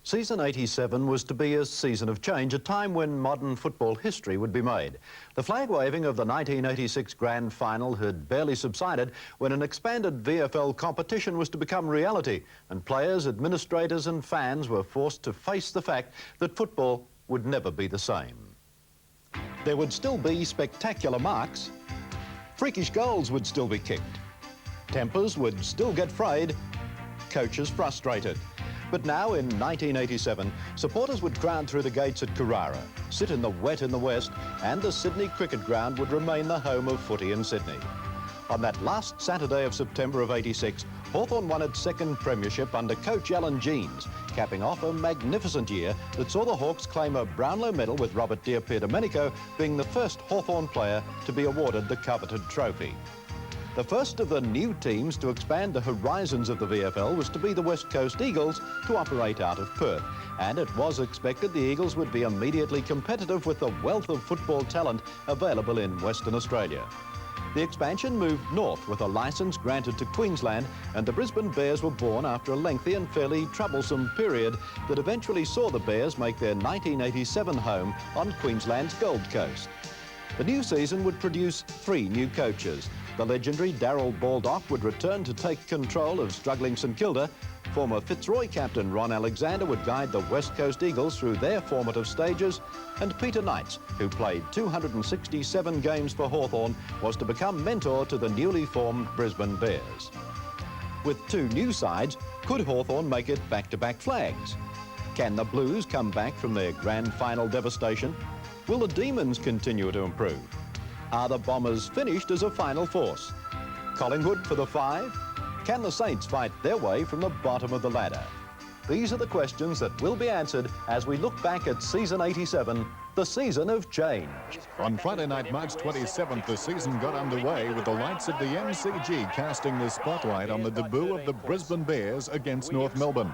Season 87 was to be a season of change, a time when modern football history would be made. The flag waving of the 1986 Grand Final had barely subsided when an expanded VFL competition was to become reality, and players, administrators and fans were forced to face the fact that football would never be the same. There would still be spectacular marks, freakish goals would still be kicked, tempers would still get frayed, coaches frustrated. But now, in 1987, supporters would crowd through the gates at Carrara, sit in the wet in the west, and the Sydney Cricket Ground would remain the home of footy in Sydney. On that last Saturday of September of '86, Hawthorn won its second premiership under coach Alan Jeans, capping off a magnificent year that saw the Hawks claim a Brownlow medal, with Robert Pierre-Domenico being the first Hawthorn player to be awarded the coveted trophy. The first of the new teams to expand the horizons of the VFL was to be the West Coast Eagles, to operate out of Perth. And it was expected the Eagles would be immediately competitive with the wealth of football talent available in Western Australia. The expansion moved north with a licence granted to Queensland, and the Brisbane Bears were born after a lengthy and fairly troublesome period that eventually saw the Bears make their 1987 home on Queensland's Gold Coast. The new season would produce 3 new coaches. The legendary Darryl Baldock would return to take control of struggling St Kilda. Former Fitzroy captain Ron Alexander would guide the West Coast Eagles through their formative stages. And Peter Knights, who played 267 games for Hawthorn, was to become mentor to the newly formed Brisbane Bears. With 2 new sides, could Hawthorn make it back-to-back flags? Can the Blues come back from their grand final devastation? Will the Demons continue to improve? Are the Bombers finished as a final force? Collingwood for the 5? Can the Saints fight their way from the bottom of the ladder? These are the questions that will be answered as we look back at season 87, the season of change. On Friday night, March 27th, the season got underway with the lights of the MCG casting the spotlight on the debut of the Brisbane Bears against North Melbourne.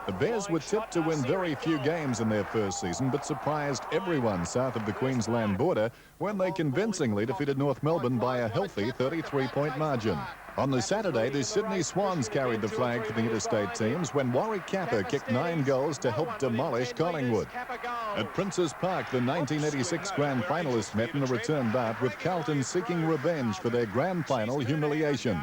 The Bears were tipped to win very few games in their first season, but surprised everyone south of the Queensland border when they convincingly defeated North Melbourne by a healthy 33-point margin. On the Saturday, the Sydney Swans carried the flag for the interstate teams when Warwick Kappa kicked 9 goals to help demolish Collingwood. At Princes Park, the 1986 Grand Finalists met in a return bout, with Carlton seeking revenge for their Grand Final humiliation.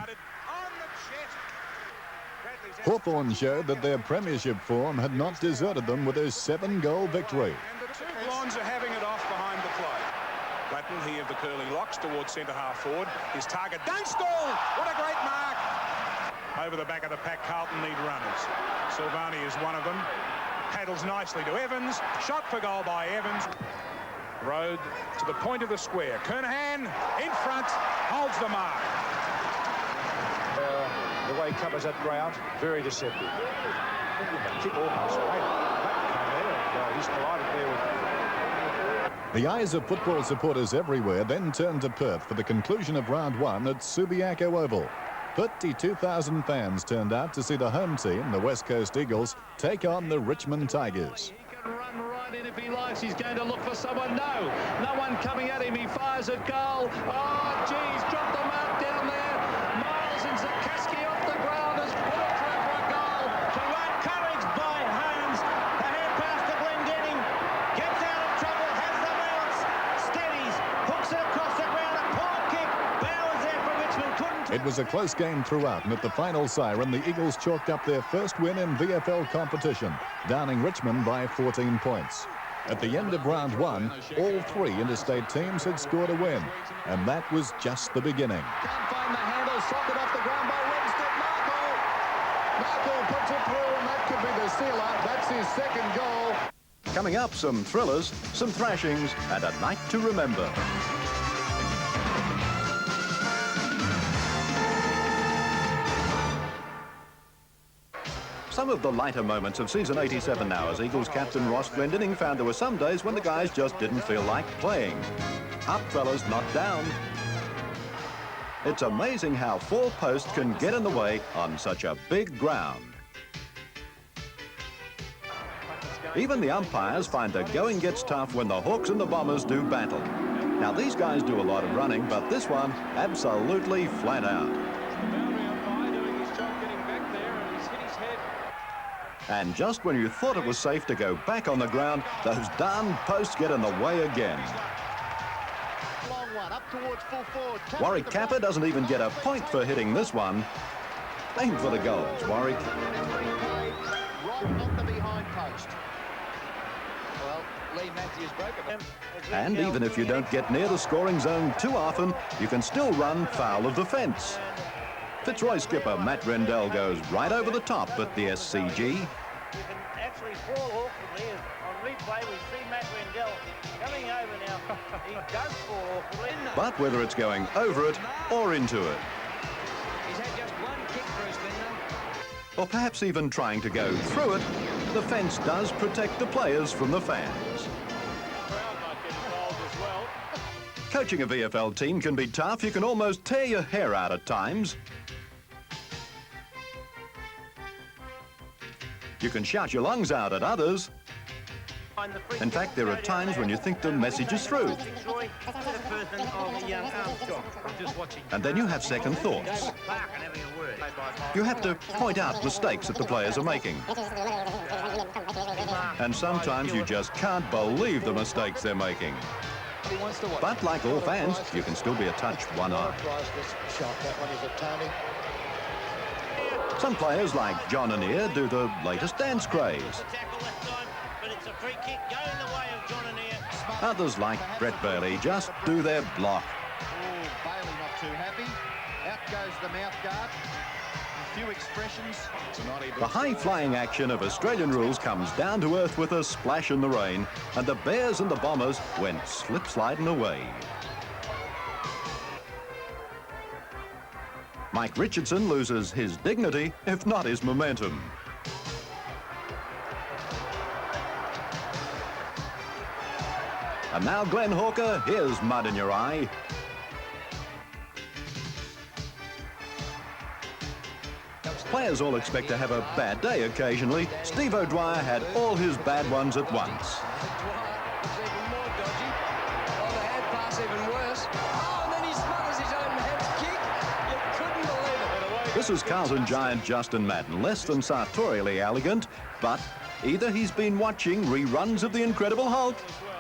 Hawthorn showed that their premiership form had not deserted them with a 7-goal victory. And the 2 Blondes are having it off behind the play. Glatton, he of the curling locks, towards centre-half forward. His target, Dunstall! What a great mark! Over the back of the pack, Carlton need runners. Silvani is one of them. Paddles nicely to Evans. Shot for goal by Evans. Road to the point of the square. Kernahan in front, holds the mark. The way he covers that ground, very deceptive. Kick almost straight. He's collided there with... The eyes of football supporters everywhere then turned to Perth for the conclusion of round 1 at Subiaco Oval. 32,000 fans turned out to see the home team, the West Coast Eagles, take on the Richmond Tigers. He can run right in if he likes. He's going to look for someone. No one coming at him. He fires at goal. Oh, geez, dropped the mark down there. Miles and Zakaski off the ground has put it through for a goal. Encouraged by Holmes. The hand pass to Glendenning. Gets out of trouble, has the bounce. Steadies, hooks it across the ground. A poor kick. Bowers there for Richmond. Couldn't. It was a close game throughout, and at the final siren, the Eagles chalked up their first win in VFL competition, downing Richmond by 14 points. At the end of round 1, all 3 interstate teams had scored a win, and that was just the beginning. Can't find the handle. Socket off the ground by Webster. Markle puts it through, and that could be the sealer. That's his 2nd goal. Coming up, some thrillers, some thrashings, and a night to remember. Some of the lighter moments of season 87 now, as Eagles captain Ross Glendenning found there were some days when the guys just didn't feel like playing. Up fellas, not down. It's amazing how 4 posts can get in the way on such a big ground. Even the umpires find the going gets tough when the Hawks and the Bombers do battle. Now, these guys do a lot of running, but this one absolutely flat out. And just when you thought it was safe to go back on the ground, those darn posts get in the way again. Long one, up towards full forward. Warwick Capper doesn't even get a point for hitting this one. Aim for the goals, Warwick. Right on the behind post. Well, Lee Matthews broke it. And even if you don't get near the scoring zone too often, you can still run foul of the fence. Fitzroy skipper Matt Rendell goes right over the top at the SCG. You can actually fall awkwardly. On replay, we see Matt Rendell coming over now. He does fall awkwardly. But whether it's going over it or into it, He's had just one kick for his or perhaps even trying to go through it, the fence does protect the players from the fans. Coaching a VFL team can be tough. You can almost tear your hair out at times. You can shout your lungs out at others. In fact, there are times when you think the message is through. And then you have second thoughts. You have to point out mistakes that the players are making. And sometimes you just can't believe the mistakes they're making. But like all fans, you can still be a touch one-eyed. Some players like John Annear do the latest dance craze. Others like Brett Bailey just do their block. Bailey not too happy. Out goes the mouth guard. A few expressions. The high-flying action of Australian rules comes down to earth with a splash in the rain, and the Bears and the Bombers went slip-sliding away. Mike Richardson loses his dignity, if not his momentum. And now Glenn Hawker, here's mud in your eye. Players all expect to have a bad day occasionally. Steve O'Dwyer had all his bad ones at once. This is Carlton giant Justin Madden, less than sartorially elegant, but either he's been watching reruns of The Incredible Hulk,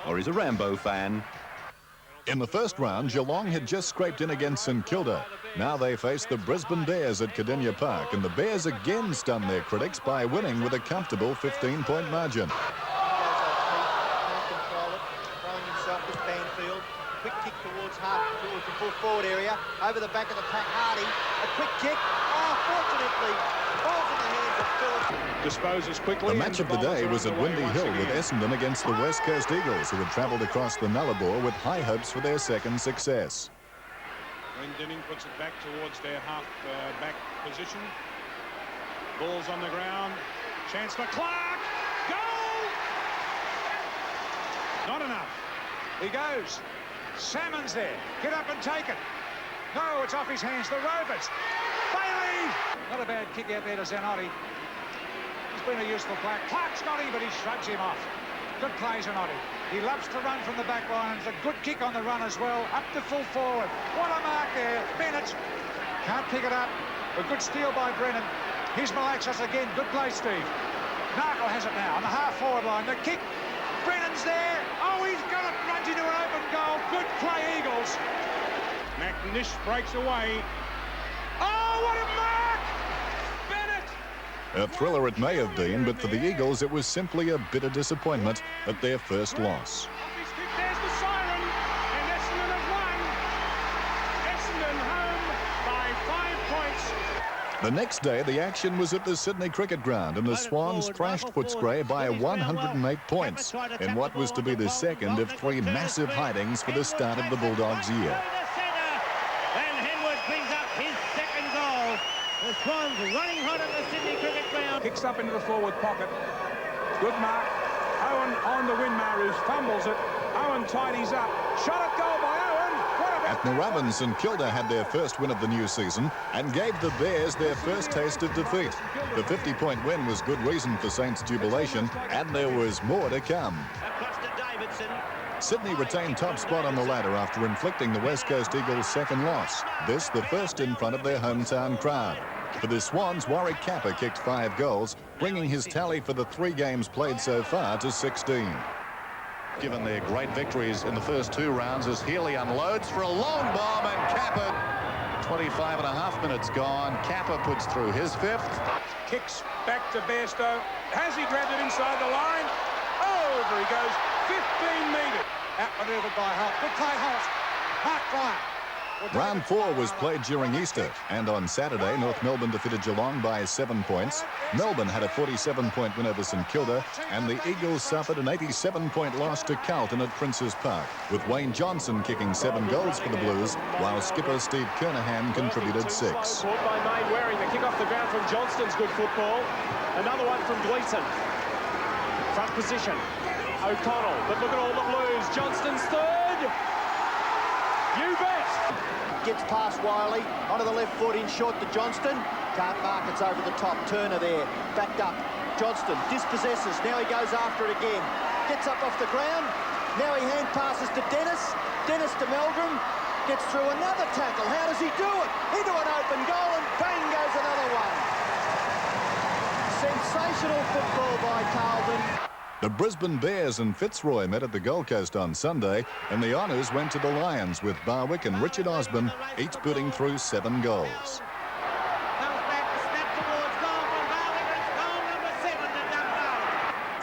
or he's a Rambo fan. In the first round, Geelong had just scraped in against St Kilda. Now they face the Brisbane Bears at Cardinia Park, and the Bears again stunned their critics by winning with a comfortable 15-point margin. Throwing himself with Banfield. Quick kick towards the full forward area. Over the back of the pack, Hardy. A quick kick. Oh, fortunately, falls in the hands of Phillips. Disposes quickly. The match of the day was at Windy Hill with Essendon against the West Coast Eagles, who had travelled across the Nullarbor with high hopes for their second success. Glendenning puts it back towards their half-back position. Ball's on the ground. Chance for Clark. Goal! Not enough. He goes. Salmon's there. Get up and take it. No, it's off his hands. The Rovers. Bailey! Not a bad kick out there to Zanotti. He's been a useful player. Clark's got him, but he shrugs him off. Good play, Zanotti. He loves to run from the back line. It's a good kick on the run as well. Up to full forward. What a mark there. Bennett can't pick it up. A good steal by Brennan. Here's Malaxis again. Good play, Steve. Narkle has it now on the half-forward line. The kick. Brennan's there. Oh, he's got it. Runs into an open goal. Good play, Eagles. McNish breaks away. Oh, what a mark! Bennett! A thriller it may have been, but for the Eagles it was simply a bitter disappointment at their first loss. There's the siren, and Essendon have won. Essendon home by 5 points. The next day, the action was at the Sydney Cricket Ground, and the Swans thrashed Footscray by 108 points in what was to be the second of 3 massive hidings for the start of the Bulldogs' year. And Henwood brings up his second goal. The Swans running hot at the Sydney Cricket Ground. Kicks up into the forward pocket. Good mark. Owen on the Winmarus fumbles it. Owen tidies up. Shot at goal by Owen. What a... At Moorabbin, St Kilda had their first win of the new season and gave the Bears their first taste of defeat. The 50-point win was good reason for Saints' jubilation, and there was more to come. Across to Davidson. Sydney retained top spot on the ladder after inflicting the West Coast Eagles' second loss. This the first in front of their hometown crowd. For the Swans, Warwick Capper kicked 5 goals, bringing his tally for the 3 games played so far to 16. Given their great victories in the first 2 rounds as Healy unloads for a long bomb and Kappa. 25.5 minutes gone. Kappa puts through his 5th. Kicks back to Bairstow. Has he grabbed it inside the line? Over he goes. 15 metres. Outmanoeuvred by Holt. Good play, Holt. Mark Bryant. Round 4 was played during Easter, and on Saturday, North Melbourne defeated Geelong by 7 points. Melbourne had a 47-point win over St Kilda, and the Eagles suffered an 87-point loss to Carlton at Princes Park, with Wayne Johnson kicking 7 goals for the Blues, while skipper Steve Kernahan contributed 6. Caught by May Waring. The kick off the ground from Johnston's good football. Another one from Gleeson. Front position. O'Connell, but look at all the Blues. Johnston's 3rd. You bet. Gets past Wiley, onto the left foot in short to Johnston. Can't mark, it's over the top. Turner there, backed up. Johnston dispossesses, now he goes after it again. Gets up off the ground, now he hand passes to Dennis. Dennis to Meldrum, gets through another tackle. How does he do it? Into an open goal and bang goes another one. Sensational football by Carlton. The Brisbane Bears and Fitzroy met at the Gold Coast on Sunday, and the honours went to the Lions, with Barwick and Richard Osborne each putting through 7 goals.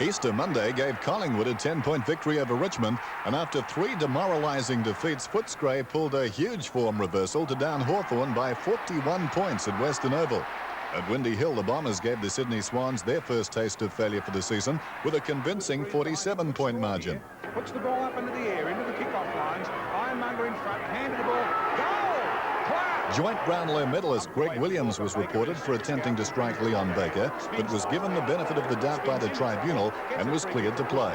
Easter Monday gave Collingwood a 10-point victory over Richmond, and after 3 demoralising defeats, Footscray pulled a huge form reversal to down Hawthorn by 41 points at Western Oval. At Windy Hill, the Bombers gave the Sydney Swans their first taste of failure for the season with a convincing 47-point margin. Puts the ball up into the air, into the kick-off lines. Ironmonger in front, handed the ball. Goal! Clark! Joint Brownlow medalist Greg Williams was reported for attempting to strike Leon Baker, but was given the benefit of the doubt by the tribunal and was cleared to play.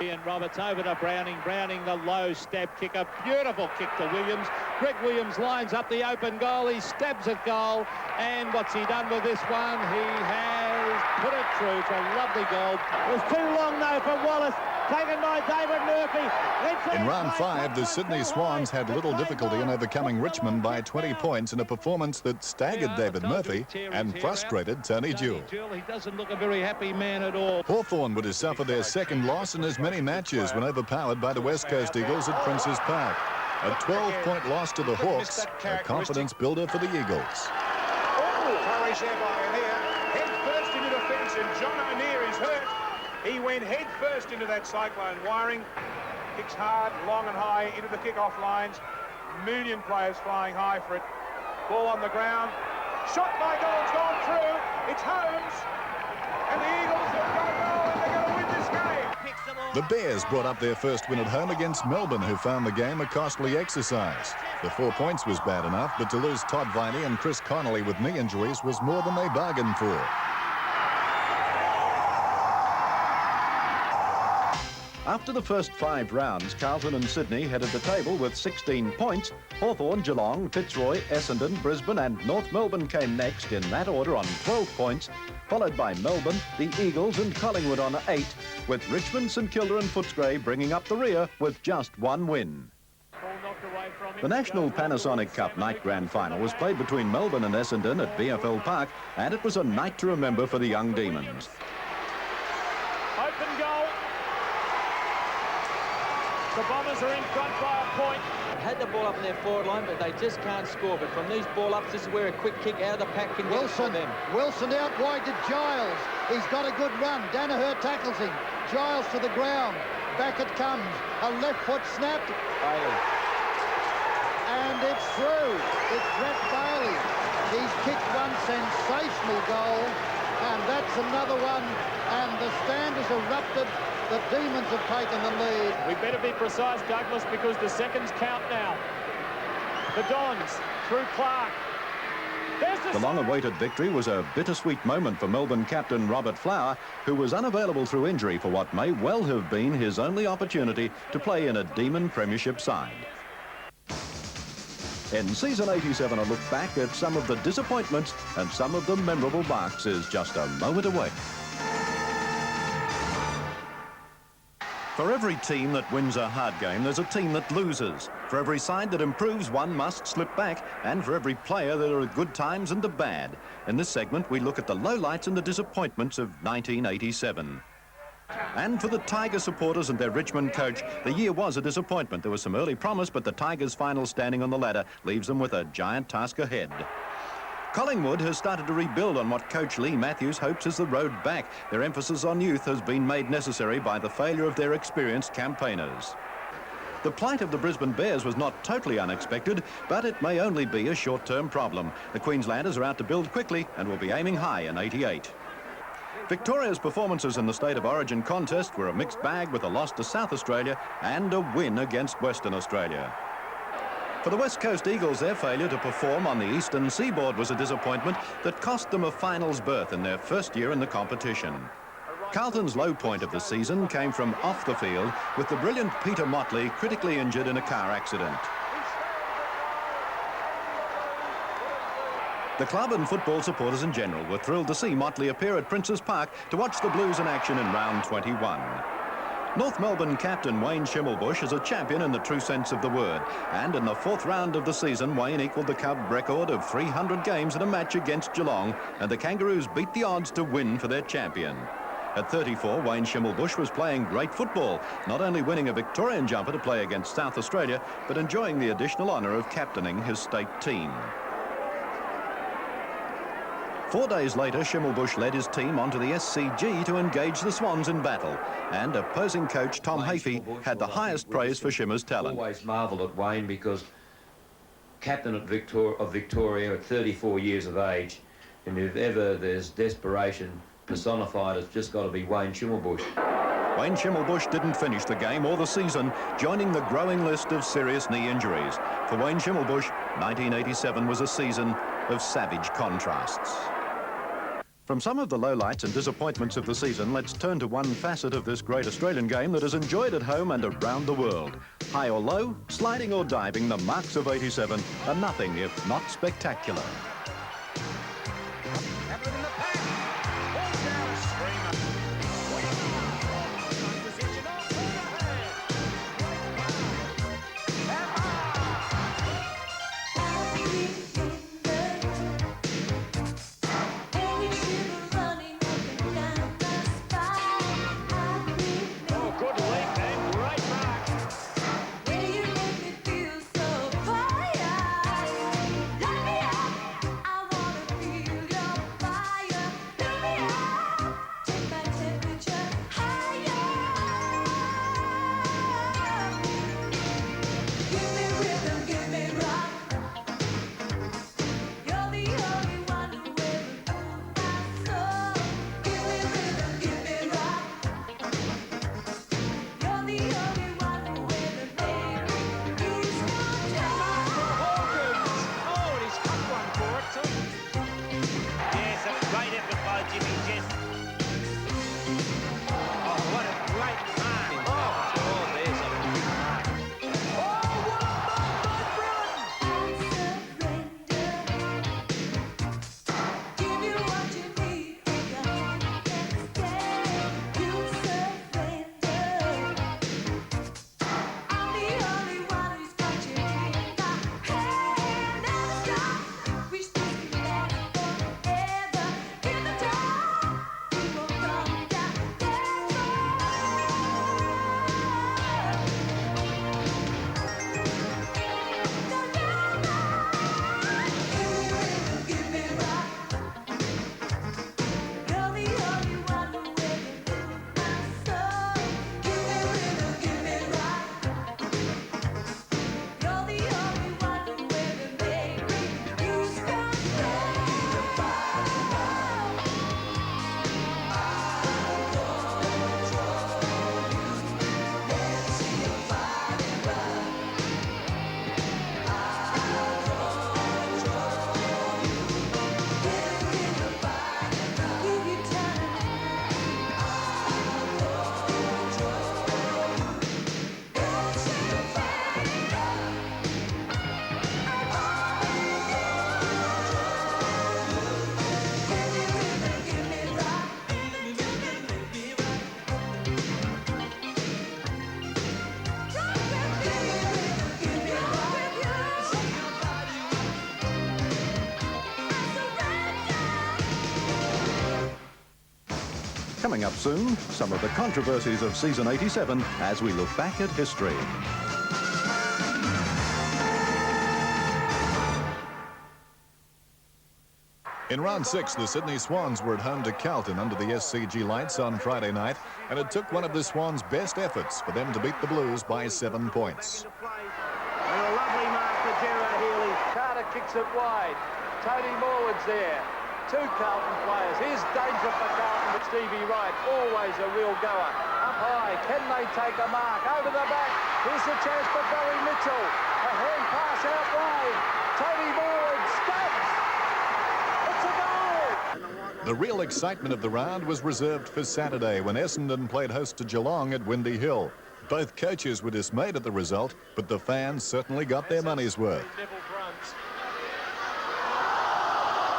And Roberts over to Browning. Browning, the low stab kick. A beautiful kick to Williams. Greg Williams lines up the open goal. He stabs at goal. And what's he done with this one? He has put it through. It's a lovely goal. It was too long, though, from Wallace. Taken by David Murphy. In round 5, the Sydney Swans had little difficulty in overcoming Richmond by 20 points in a performance that staggered David Murphy and frustrated Tony Jewell. He doesn't look a very happy man at all. Hawthorn would have suffered their 2nd loss in as many matches when overpowered by the West Coast Eagles at Princes Park. A 12-point loss to the Hawks, a confidence builder for the Eagles. Courage there by O'Neill. Head first into defence, and John O'Neill is hurt. He went head first into that cyclone wiring. Kicks hard, long and high into the kick-off lines. Million players flying high for it. Ball on the ground. Shot by Gold's gone through. It's Holmes. And the Eagles have got a goal, and they're going to win this game. The Bears brought up their first win at home against Melbourne, who found the game a costly exercise. The 4 points was bad enough, but to lose Todd Viney and Chris Connolly with knee injuries was more than they bargained for. After the first 5 rounds, Carlton and Sydney headed the table with 16 points. Hawthorn, Geelong, Fitzroy, Essendon, Brisbane and North Melbourne came next in that order on 12 points, followed by Melbourne, the Eagles and Collingwood on 8, with Richmond, St Kilda and Footscray bringing up the rear with just 1 win. The National Panasonic Cup night grand final was played between Melbourne and Essendon at VFL Park, and it was a night to remember for the young Demons. Open goal. The Bombers are in front by a point. Had the ball up in their forward line, but they just can't score. But from these ball-ups, this is where a quick kick out of the pack can get for them. Wilson out wide to Giles. He's got a good run. Danaher tackles him. Giles to the ground. Back it comes. A left foot snap. Bailey. And it's through. It's Brett Bailey. He's kicked one sensational goal. And that's another one. And the stand has erupted. The Demons have taken the lead. We better be precise, Douglas, because the seconds count now. The Dons through Clark. The long-awaited victory was a bittersweet moment for Melbourne captain Robert Flower, who was unavailable through injury for what may well have been his only opportunity to play in a Demon Premiership side. In season 87, a look back at some of the disappointments and some of the memorable marks is just a moment away. For every team that wins a hard game, there's a team that loses. For every side that improves, one must slip back. And for every player, there are good times and the bad. In this segment, we look at the lowlights and the disappointments of 1987. And for the Tiger supporters and their Richmond coach, the year was a disappointment. There was some early promise, but the Tigers' final standing on the ladder leaves them with a giant task ahead. Collingwood has started to rebuild on what coach Lee Matthews hopes is the road back. Their emphasis on youth has been made necessary by the failure of their experienced campaigners. The plight of the Brisbane Bears was not totally unexpected, but it may only be a short-term problem. The Queenslanders are out to build quickly and will be aiming high in 88. Victoria's performances in the State of Origin contest were a mixed bag, with a loss to South Australia and a win against Western Australia. For the West Coast Eagles, their failure to perform on the Eastern Seaboard was a disappointment that cost them a finals berth in their first year in the competition. Carlton's low point of the season came from off the field, with the brilliant Peter Motley critically injured in a car accident. The club and football supporters in general were thrilled to see Motley appear at Princes Park to watch the Blues in action in round 21. North Melbourne captain Wayne Schimmelbusch is a champion in the true sense of the word, and in the fourth round of the season, Wayne equalled the club record of 300 games in a match against Geelong, and the Kangaroos beat the odds to win for their champion. At 34, Wayne Schimmelbusch was playing great football, not only winning a Victorian jumper to play against South Australia, but enjoying the additional honour of captaining his state team. 4 days later, Schimmelbusch led his team onto the SCG to engage the Swans in battle, and opposing coach Tom Hafey had the highest praise for Schimmer's talent. Always marvelled at Wayne, because captain of Victoria at 34 years of age, and if ever there's desperation personified, it's just got to be Wayne Schimmelbusch. Wayne Schimmelbusch didn't finish the game or the season, joining the growing list of serious knee injuries. For Wayne Schimmelbusch, 1987 was a season of savage contrasts. From some of the lowlights and disappointments of the season, let's turn to one facet of this great Australian game that is enjoyed at home and around the world. High or low, sliding or diving, the marks of 87 are nothing if not spectacular. Coming up soon, some of the controversies of season 87 as we look back at history. In round 6, the Sydney Swans were at home to Carlton under the SCG lights on Friday night, and it took one of the Swans' best efforts for them to beat the Blues by 7 points. And a lovely mark for Gerard Healy. Carter kicks it wide. Tony Morwood's there. 2 Carlton players. Here's danger for Carlton, but Stevie Wright, always a real goer. Up high, can they take a mark? Over the back, here's a chance for Barry Mitchell. A hand pass out wide. Tony Morwood stabs. It's a goal! The real excitement of the round was reserved for Saturday when Essendon played host to Geelong at Windy Hill. Both coaches were dismayed at the result, but the fans certainly got their money's worth.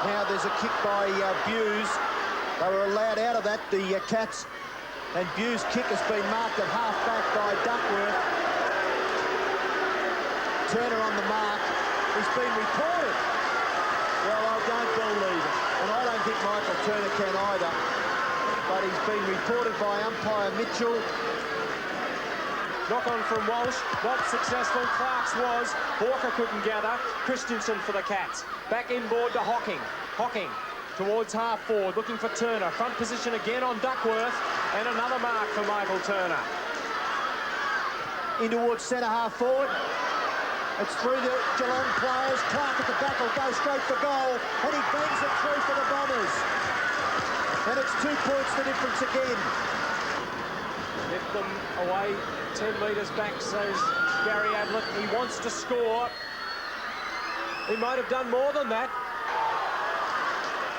Now there's a kick by Buse. They were allowed out of that, the Cats. And Buse' kick has been marked at half-back by Duckworth. Turner on the mark. He's been reported. Well, I don't believe it. And I don't think Michael Turner can either. But he's been reported by umpire Mitchell. Knock on from Walsh, not successful. Clark's was. Hawker couldn't gather. Christensen for the Cats. Back inboard to Hocking. Hocking towards half forward, looking for Turner. Front position again on Duckworth. And another mark for Michael Turner. In towards centre half forward. It's through the Geelong players. Clark at the back will go straight for goal. And he bangs it through for the Bombers. And it's 2 points the difference again. Left them away 10 metres back, says Gary Ablett. He wants to score. He might have done more than that.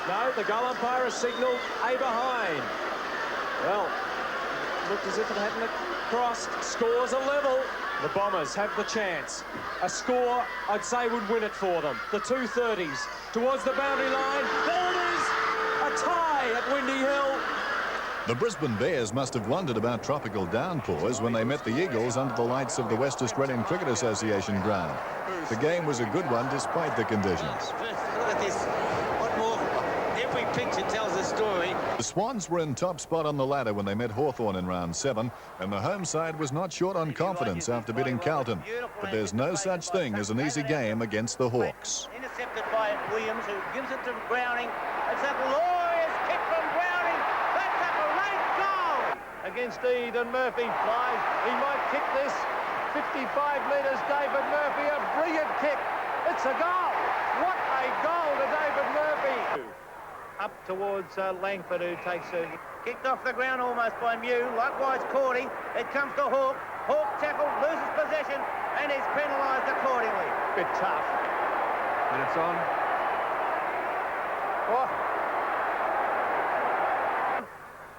No, the goal umpire has signalled a behind. Well, looked as if it hadn't crossed. Scores a level. The Bombers have the chance. A score, I'd say, would win it for them. The 230s towards the boundary line. There it is! A tie at Windy Hill. The Brisbane Bears must have wondered about tropical downpours when they met the Eagles under the lights of the West Australian Cricket Association ground. The game was a good one despite the conditions. Look at this. What more? Every picture tells a story. The Swans were in top spot on the ladder when they met Hawthorn in round 7, and the home side was not short on confidence after beating Carlton. But there's no such thing as an easy game against the Hawks. Intercepted by Williams, who gives it to Browning. It's a glorious kick from Browning. That's a great goal. Against Eden, Murphy flies. He might kick this. 55 metres, David Murphy, a brilliant kick. It's a goal. What a goal to David Murphy. Up towards Langford, who takes a... Kicked off the ground almost by Mew. Likewise, Cordy. It comes to Hawke. Hawke tackled, loses possession, and is penalised accordingly. Bit tough. And it's on. Oh.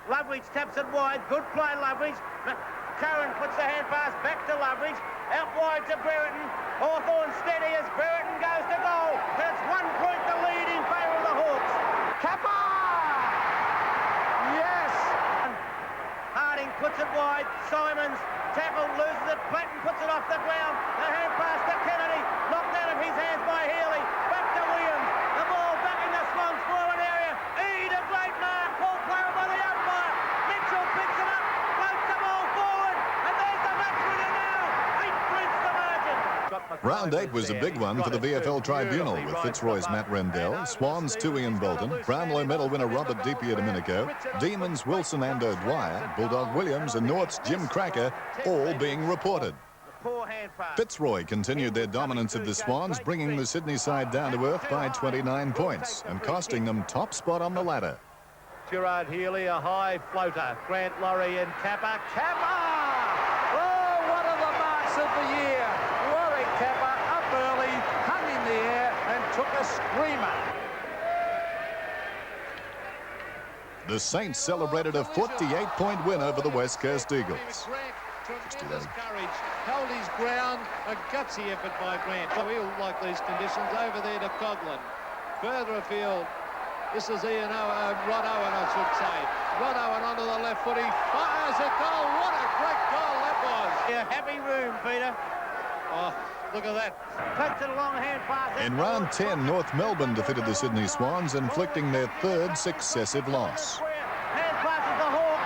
Loveridge taps it wide. Good play, Loveridge. Curran puts the hand pass back to Loveridge. Out wide to Brereton. Hawthorn steady as Brereton goes to goal. And it's 1 point the lead in favour of the Hawks. Kappa! Yes! Harding puts it wide. Simons tackle, loses it. Platten puts it off the ground. The hand pass to Kennedy. Knocked out of his hands by Healy. Back to Williams. The ball back in the Swans forward area. Eade, a great mark. Ball player by the umpire. Mitchell picks it up. Floats the ball forward. And there's the match winner now. 8 points the margin. Round 8 was a big one for the VFL Tribunal, with Fitzroy's Matt Rendell, Swans' to Ian Bolton, Brownlow medal winner Robert DiPier-Domenico, Demons' Wilson and O'Dwyer, Bulldog Williams and North's Jim Cracker, all being reported. Fitzroy continued their dominance of the Swans, bringing the Sydney side down to earth by 29 points and costing them top spot on the ladder. Gerard Healy, a high floater. Grant Laurie and Kappa. Kappa! Oh, one of the marks of the year. Laurie Kappa up early, hung in the air and took a screamer. The Saints celebrated a 48-point win over the West Coast Eagles. Tremendous courage, held his ground, a gutsy effort by Grant. We'll like these conditions over there to Coghlan. Further afield, this is Rod Owen, I should say. Rod Owen onto the left foot, he fires a goal. What a great goal that was. Yeah, happy room, Peter. Oh, look at that. Takes it along hand pass. In round 10, North Melbourne defeated the Sydney Swans, inflicting their 3rd successive loss. Hand passes the Hawks.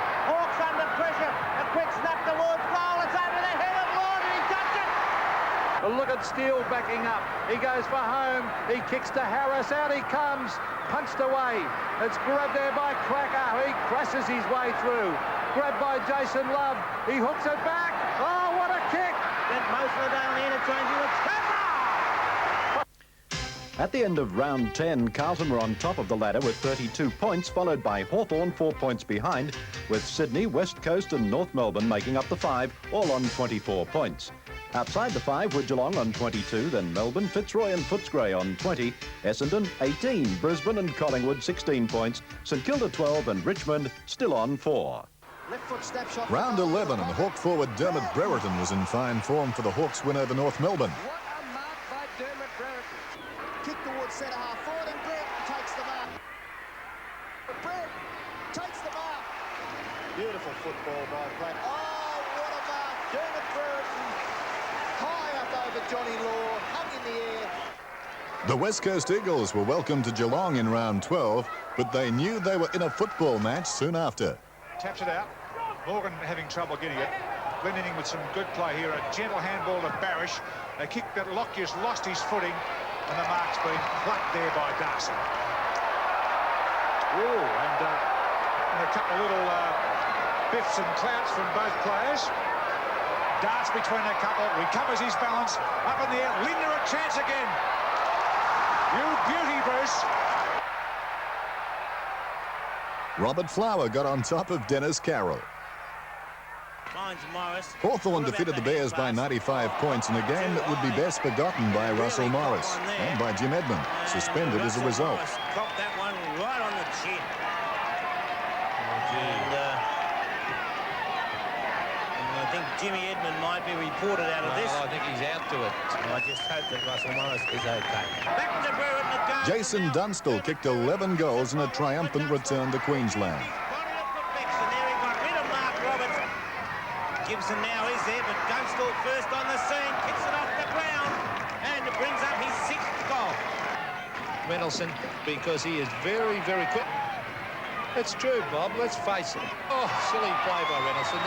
Steele backing up. He goes for home. He kicks to Harris. Out he comes. Punched away. It's grabbed there by Cracker. He crashes his way through. Grabbed by Jason Love. He hooks it back. Oh, what a kick! Spent most of the day on the interchange. He looks At the end of round 10, Carlton were on top of the ladder with 32 points, followed by Hawthorn 4 points behind, with Sydney, West Coast and North Melbourne making up the 5, all on 24 points. Outside the 5 were Geelong on 22, then Melbourne, Fitzroy and Footscray on 20, Essendon 18, Brisbane and Collingwood 16 points, St Kilda 12 and Richmond still on 4. Left foot snapshot. Round 11, and Hawk forward Dermot Brereton was in fine form for the Hawks win over North Melbourne. What a mark by Dermot Brereton. Kick towards centre half forward, and Brereton takes the mark. Brereton takes the mark. Beautiful football by Platt. Oh, what a mark. Dermot Brereton high up over Johnny Law, hung in the air. The West Coast Eagles were welcome to Geelong in round 12, but they knew they were in a football match soon after. Taps it out. Morgan having trouble getting it. Glendenning with some good play here. A gentle handball to Barish. A kick that Lockyer's lost his footing, and the mark's been plucked there by Darcy. Oh, and a couple of little biffs and clouts from both players. Darts between a couple, recovers his balance, up in the air. Linder a chance again. You beauty, Bruce. Robert Flower got on top of Dennis Carroll. Hawthorn defeated the Bears by 95 points in a game that would be best forgotten by Russell Morris and by Jim Edmund, suspended as a result. Copped that one right on the chin. And I think Jimmy Edmund might be reported out of this. I think he's out to it. I just hope that Russell Morris is okay. Back to Brereton again. Jason Dunstall kicked 11 goals in a triumphant return to Queensland. Gibson now is there, but Dunstall first on the scene, kicks it off the ground, and it brings up his 6th goal. Reynoldsson, because he is very, very quick. It's true, Bob, let's face it. Oh, silly play by Reynoldsson.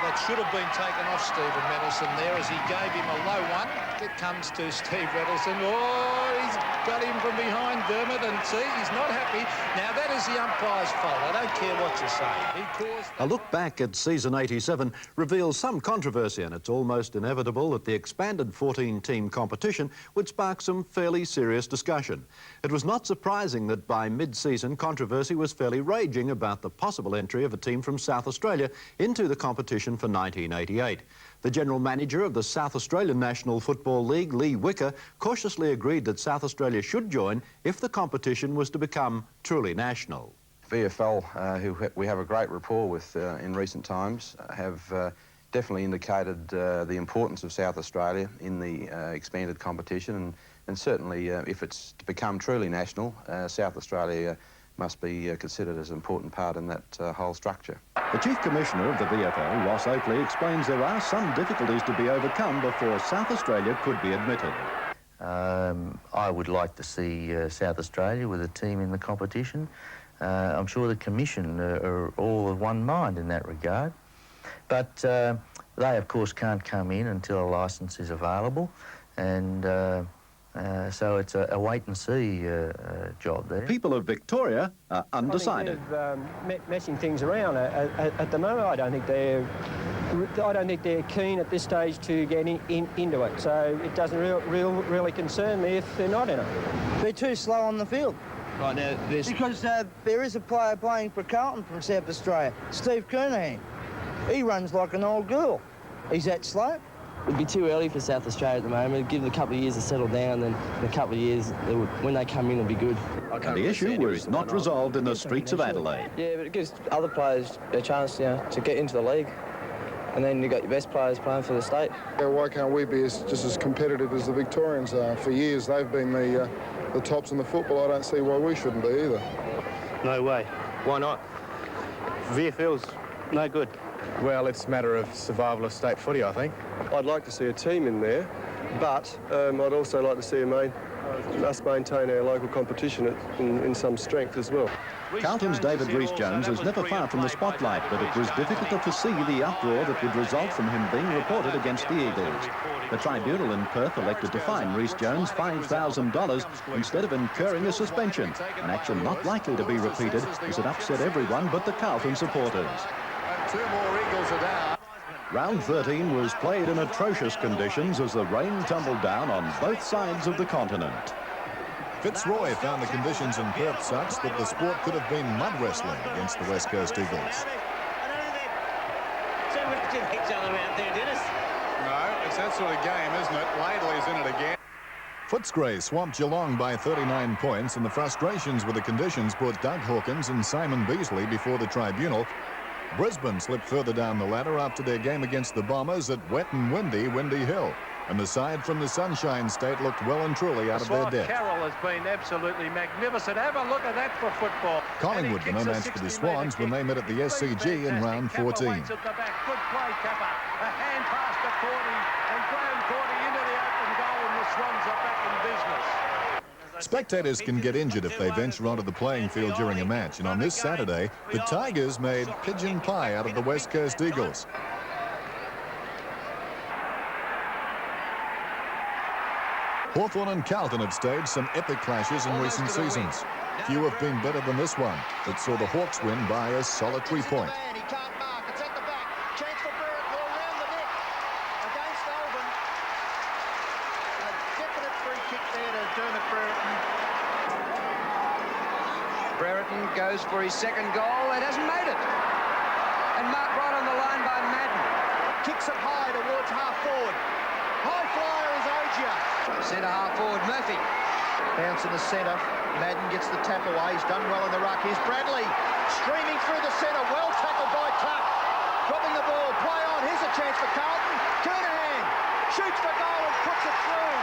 That should have been taken off Stephen Reynoldsson there as he gave him a low one. It comes to Steve Reynoldsson. Oh, he's got him from behind Dermot, and see, he's not happy. Now, that is the umpire's fault. I don't care what you say. He caused... A look back at season 87 reveals some controversy, and it's almost inevitable that the expanded 14-team competition would spark some fairly serious discussion. It was not surprising that by mid-season controversy was fairly raging about the possible entry of a team from South Australia into the competition for 1988. The general manager of the South Australian National Football League, Lee Wicker, cautiously agreed that South Australia should join if the competition was to become truly national. VFL, who we have a great rapport with in recent times, have definitely indicated the importance of South Australia in the expanded competition, and certainly if it's to become truly national, South Australia must be considered as an important part in that whole structure. The Chief Commissioner of the VFL, Ross Oakley, explains there are some difficulties to be overcome before South Australia could be admitted. I would like to see South Australia with a team in the competition. I'm sure the Commission are all of one mind in that regard. But they, of course, can't come in until a licence is available, and so it's a wait-and-see job there. The people of Victoria are undecided. I think they're messing things around at the moment. I don't think they're keen at this stage to get into it. So it doesn't really concern me if they're not in it. They're too slow on the field. Right now, because there is a player playing for Carlton from South Australia, Steve Kernahan. He runs like an old girl. He's that slow. It'd be too early for South Australia at the moment. Give them a couple of years to settle down, then in a couple of years, when they come in, it'll be good. And the issue was not resolved in the streets of Adelaide. Yeah, but it gives other players a chance, to get into the league. And then you've got your best players playing for the state. Yeah, why can't we be just as competitive as the Victorians are? For years, they've been the tops in the football. I don't see why we shouldn't be either. No way. Why not? VFL's no good. Well, it's a matter of survival of state footy, I think. I'd like to see a team in there, but I'd also like to see us maintain our local competition in some strength as well. Carlton's David Rhys-Jones is never far from the spotlight, but it was difficult to foresee the uproar that would result from him being reported against the Eagles. The tribunal in Perth elected to fine Rhys-Jones $5,000 instead of incurring a suspension, an action not likely to be repeated as it upset everyone but the Carlton supporters. And 2 more Eagles are down. Round 13 was played in atrocious conditions as the rain tumbled down on both sides of the continent. Fitzroy found the conditions in Perth such that the sport could have been mud wrestling against the West Coast Eagles. Each other out there, Dennis. No, it's that sort of game, isn't it? Laidley's in it again. Footscray swamped Geelong by 39 points, and the frustrations with the conditions brought Doug Hawkins and Simon Beasley before the tribunal. Brisbane slipped further down the ladder after their game against the Bombers at wet and windy Windy Hill. And the side from the Sunshine State looked well and truly out of their depth. Carroll has been absolutely magnificent. Have a look at that for football. Collingwood were no match for the Swans when they met at the SCG in round 14. Good play, Kappa. A hand pass to Cordy, and Graham Cordy into the open goal, and the Swans are back in business. Spectators can get injured if they venture onto the playing field during a match, and on this Saturday, the Tigers made pigeon pie out of the West Coast Eagles. Hawthorn and Carlton have staged some epic clashes in recent seasons. Few have been better than this one, that saw the Hawks win by a solitary point. He can't mark. It's at the back. Chance for Brereton around the net against Oldham. A definite free kick there to Dermot Brereton. Brereton goes for his second goal and hasn't made it. And marked right on the line by Madden. Kicks it high towards half forward. High flyer is Ogier. Centre half forward Murphy. Bounce in the centre. Madden gets the tap away. He's done well in the ruck. Here's Bradley streaming through the centre. Well tackled by Tuck. Dropping the ball. Play on. Here's a chance for Carlton. Kernahan shoots for goal and puts it through.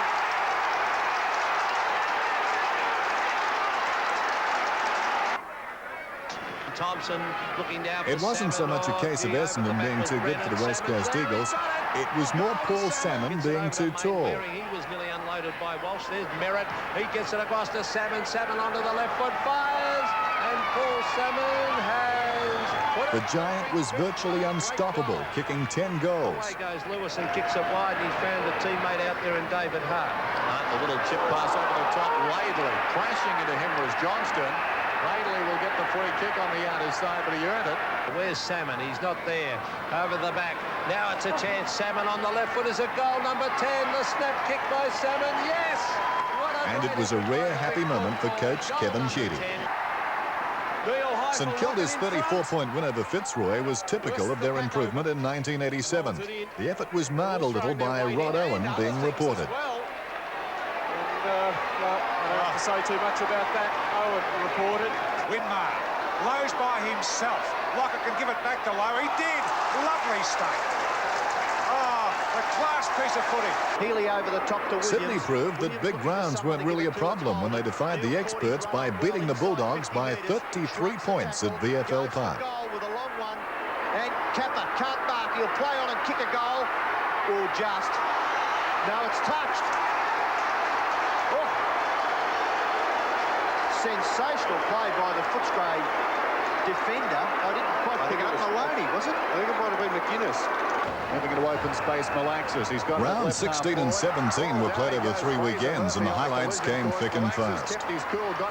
Thompson looking down for It wasn't so much a case of Essendon being too good for the West Coast Eagles. It was more Paul Salmon being too tall. He was nearly unloaded by Walsh. There's Merritt. He gets it across to Salmon. Salmon onto the left foot. Fires. And Paul Salmon has... The Giant was virtually unstoppable, kicking 10 goals. Away goes Lewis and kicks it wide. And he's found a teammate out there in David Hart. A little chip pass over the top. Laidley crashing into him was Johnston. Laidley will get the free kick on the outer side, but he earned it. Where's Salmon? He's not there. Over the back. Now it's a chance. Salmon on the left foot is a goal. Number 10. The snap kick by Salmon. Yes! And it was a rare happy moment for coach Kevin Sheedy. St Kilda's 34-point win over Fitzroy was typical of their improvement in 1987. The effort was marred a little by Rod Owen being reported. I don't have to say too much about that. Owen reported. Winmar, Lowe's by himself. Lockett can give it back to Lowe. He did. Lovely stuff. Oh, a class piece of footy. Healy over the top to Williams. Sydney proved that big grounds weren't really a problem when they defied the experts by beating the Bulldogs by 33 points at VFL Park. Goal with a long one. And Kappa can't mark. He'll play on and kick a goal. Or just. No, it's touched. Oh. Sensational play by the Footscray defender. I didn't quite pick up Maloney, was it? I think it might have been McGuinness. Having into open space, Malaxis. He's got round 16 and 17 were played over 3 weekends, and the highlights came thick and fast.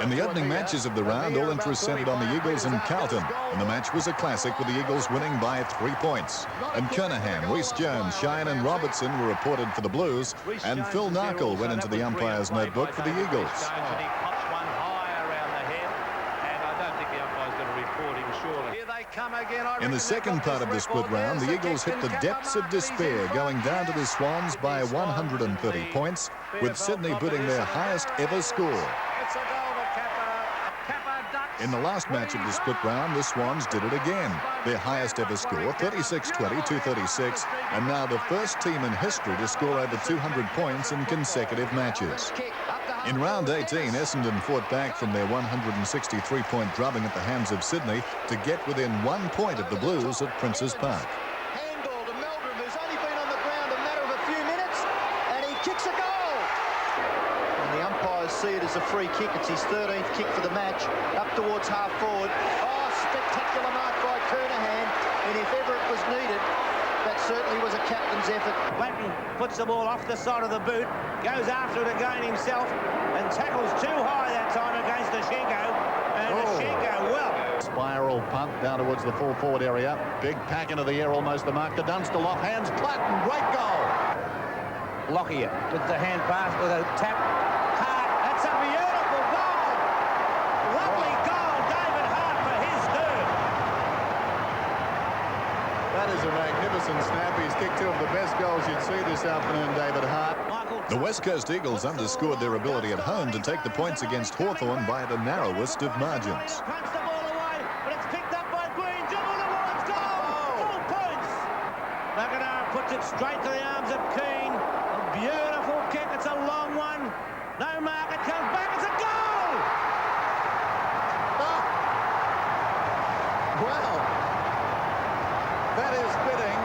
In the opening matches of the round, all interest centred on the Eagles and Carlton, and the match was a classic with the Eagles winning by 3 points. And Kernahan, Rhys-Jones, Shine and Robertson were reported for the Blues, and Phil Narkle went into the umpire's notebook for the Eagles. In the second part of the split round, the Eagles hit the depths of despair, going down to the Swans by 130 points, with Sydney putting their highest ever score. In the last match of the split round, the Swans did it again. Their highest ever score, 36-20, 236, and now the first team in history to score over 200 points in consecutive matches. In round 18, Essendon fought back from their 163-point drubbing at the hands of Sydney to get within 1 point of the Blues at Princes Park. Handball to Meldrum, who's only been on the ground a matter of a few minutes, and he kicks a goal. And the umpires see it is a free kick. It's his 13th kick for the match. Up towards half forward. Oh, spectacular mark by Kernahan. And if ever it was needed, that certainly was a captain's effort. Blanton puts the ball off the side of the boot, goes after it again himself, and tackles too high that time against Ashenko. And Ashenko, well. Spiral punt down towards the full forward area. Big pack into the air, almost the mark to Dunstall. Off hands, Platten, great goal. Lockyer with the hand pass with a tap. Hart, that's a beautiful goal. Lovely goal, David Hart for his third. That is a magnificent snap. He's kicked two of the best goals you'd see this afternoon, David Hart. The West Coast Eagles underscored their ability at home to take the points against Hawthorn by the narrowest of margins. Punch the ball away, but it's picked up by Green. Dribble towards goal. Full points. McIntyre puts it straight to the arms of Keane. A beautiful kick. It's a long one. No mark. It comes back. It's a goal. Wow. That is fitting.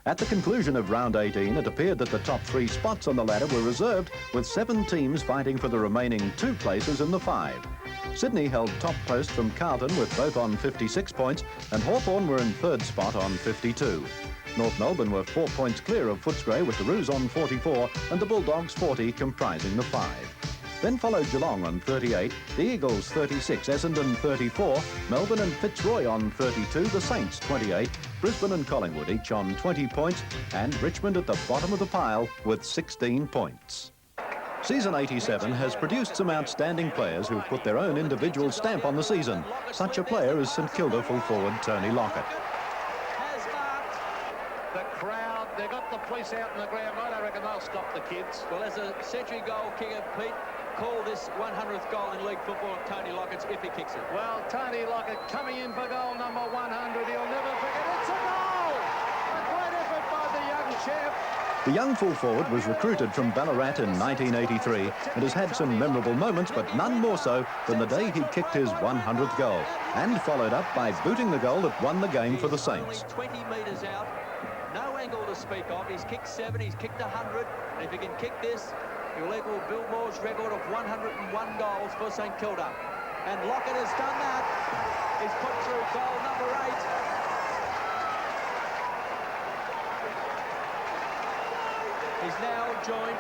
At the conclusion of round 18, it appeared that the top 3 spots on the ladder were reserved, with 7 teams fighting for the remaining 2 places in the 5. Sydney held top post from Carlton with both on 56 points, and Hawthorn were in 3rd spot on 52. North Melbourne were 4 points clear of Footscray with the Roos on 44 and the Bulldogs 40 comprising the 5. Then followed Geelong on 38, the Eagles 36, Essendon 34, Melbourne and Fitzroy on 32, the Saints 28, Brisbane and Collingwood each on 20 points, and Richmond at the bottom of the pile with 16 points. Season 87 has produced some outstanding players who've put their own individual stamp on the season. Such a player is St Kilda full forward Tony Lockett. The crowd, they've got the police out in the ground. I don't reckon they'll stop the kids. Well, as a century goal kicker, Pete, call this 100th goal in league football of Tony Lockett's if he kicks it. Well, Tony Lockett coming in for goal number 100. He'll never forget. It's a goal! A great effort by the young chap. The young full forward was recruited from Ballarat in 1983 and has had some memorable moments, but none more so than the day he kicked his 100th goal, and followed up by booting the goal that won the game for the Saints. 20 metres out, no angle to speak of. He's kicked 7, he's kicked 100, and if he can kick this, he'll equal Bill Moore's record of 101 goals for St Kilda. And Lockett has done that. He's put through goal number 8. He's now joined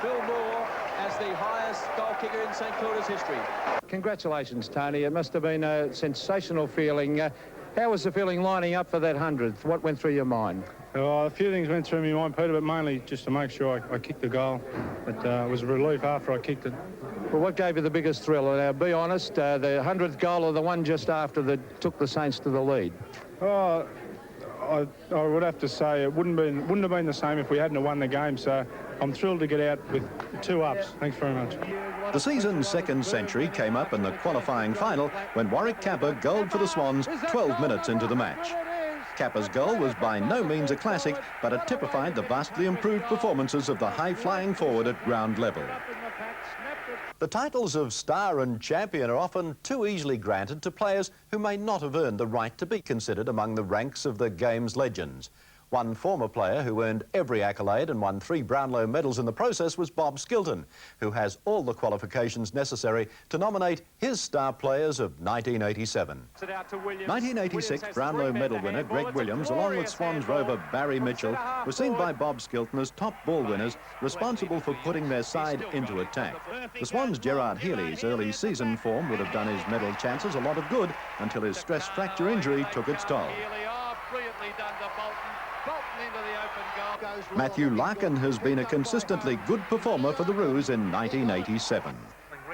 Bill Moore as the highest goal kicker in St Kilda's history. Congratulations, Tony. It must have been a sensational feeling. How was the feeling lining up for that 100th? What went through your mind? Oh, a few things went through my mind, Peter, but mainly just to make sure I kicked the goal. But it was a relief after I kicked it. Well, what gave you the biggest thrill? Now, be honest, the 100th goal or the one just after that took the Saints to the lead? Oh, I would have to say it wouldn't have been the same if we hadn't won the game. So I'm thrilled to get out with 2 ups. Thanks very much. The season's 2nd century came up in the qualifying final when Warwick Kappa goaled for the Swans 12 minutes into the match. Kappa's goal was by no means a classic, but it typified the vastly improved performances of the high-flying forward at ground level. The titles of star and champion are often too easily granted to players who may not have earned the right to be considered among the ranks of the game's legends. One former player who earned every accolade and won 3 Brownlow medals in the process was Bob Skilton, who has all the qualifications necessary to nominate his star players of 1987. 1986 Brownlow medal winner Greg Williams, along with Swans rover Barry Mitchell, was seen by Bob Skilton as top ball winners responsible for putting their side into attack. The Swans' Gerard Healy's early season form would have done his medal chances a lot of good until his stress fracture injury took its toll. Brilliantly done to Bolton. Bolton into the open goal. Matthew Larkin has been a consistently good performer for the Roos in 1987.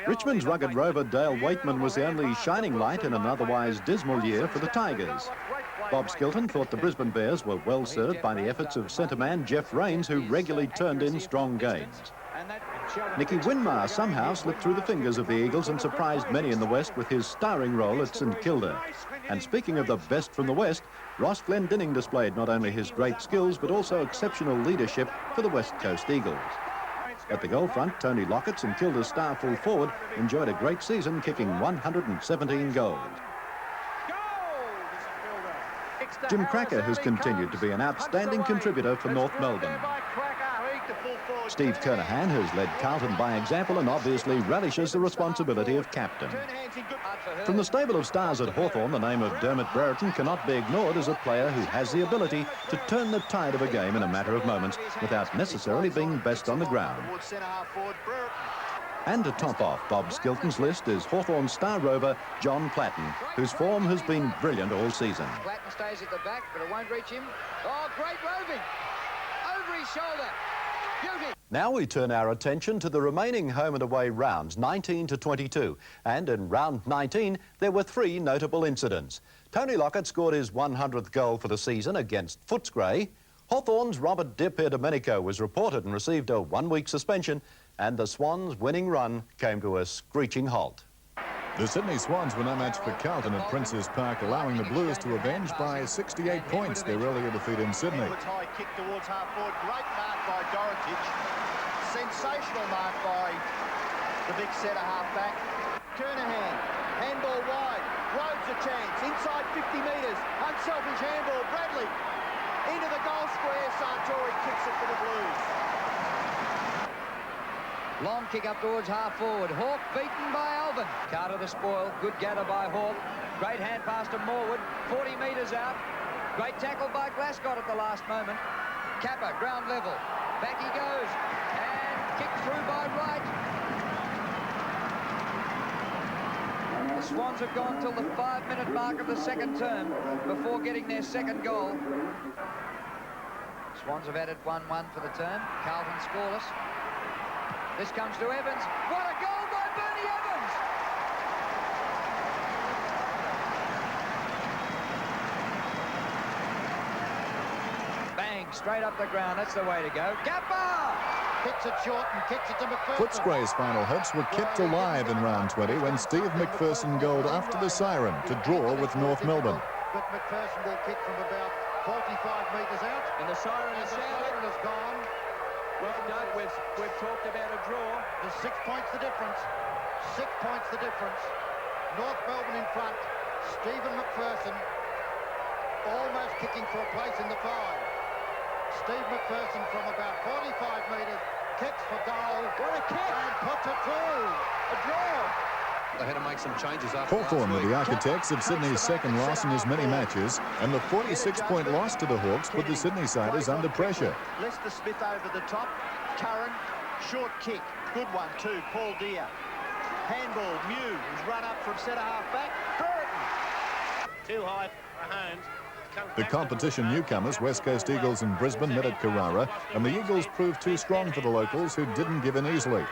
Richmond's rugged rover Dale Waitman was the only shining light in an otherwise dismal year for the Tigers. Bob Skilton thought the Brisbane Bears were well served by the efforts of centre man Jeff Rains, who regularly turned in strong games. Nicky Winmar somehow slipped through the fingers of the Eagles and surprised many in the West with his starring role at St Kilda. And speaking of the best from the West, Ross Glendinning displayed not only his great skills but also exceptional leadership for the West Coast Eagles. At the goal front, Tony Lockett, St Kilda's star full forward, enjoyed a great season, kicking 117 goals. Jim Cracker has continued to be an outstanding contributor for North Melbourne. Steve Kernahan has led Carlton by example and obviously relishes the responsibility of captain. From the stable of stars at Hawthorn, the name of Dermot Brereton cannot be ignored as a player who has the ability to turn the tide of a game in a matter of moments without necessarily being best on the ground. And to top off Bob Skilton's list is Hawthorn's star rover, John Platten, whose form has been brilliant all season. Platten stays at the back, but it won't reach him. Oh, great roving! Over his shoulder. Beauty! Now we turn our attention to the remaining home and away rounds, 19 to 22. And in round 19, there were 3 notable incidents. Tony Lockett scored his 100th goal for the season against Footscray. Hawthorn's Robert Di Pierdomenico was reported and received a 1-week suspension, and the Swans' winning run came to a screeching halt. The Sydney Swans were no match for Carlton at Princes Park, allowing the Blues to avenge by 68 points their earlier defeat in Sydney. High kick towards half forward. Great mark by Didnt. Sensational mark by the big centre half back. Kernahan, handball wide. Rhodes a chance. Inside 50 metres. Unselfish handball. Bradley into the goal square. Sartori kicks it for the Blues. Long kick up towards half forward. Hawke beaten by Alvin. Carter the spoil. Good gather by Hawke. Great hand pass to Morwood. 40 metres out. Great tackle by Glasgow at the last moment. Kappa, ground level. Back he goes. And kicked through by Wright. The Swans have gone till the 5-minute mark of the second term before getting their second goal. Swans have added 1-1 for the term. Carlton scoreless. This comes to Evans. What a goal by Bernie Evans! Bang, straight up the ground. That's the way to go. Kappa! Kicks it short and kicks it to McPherson. Footscray's final hopes were kept alive in round 20 when Steve McPherson goaled after the siren to draw with North Melbourne. But McPherson will kick from about 45 metres out. And the siren is gone. Well, Doug, we've talked about a draw. There's 6 points the difference. 6 points the difference. North Melbourne in front. Stephen McPherson almost kicking for a place in the 5. Steve McPherson from about 45 metres kicks for goal. What a kick! And puts it through. A draw. They had to make some changes after Hawthorn were the architects of Sydney's second loss in as many matches, and the 46-point loss to the Hawks put the Sydney-siders under pressure. Lester Smith over the top. Curran, short kick. Good one too. Paul Deere. Handball, Mew, who's run up from centre half back. Burton. Too high for Holmes. The competition newcomers, West Coast Eagles and Brisbane, met at Carrara, and the Eagles proved too strong for the locals, who didn't give in easily.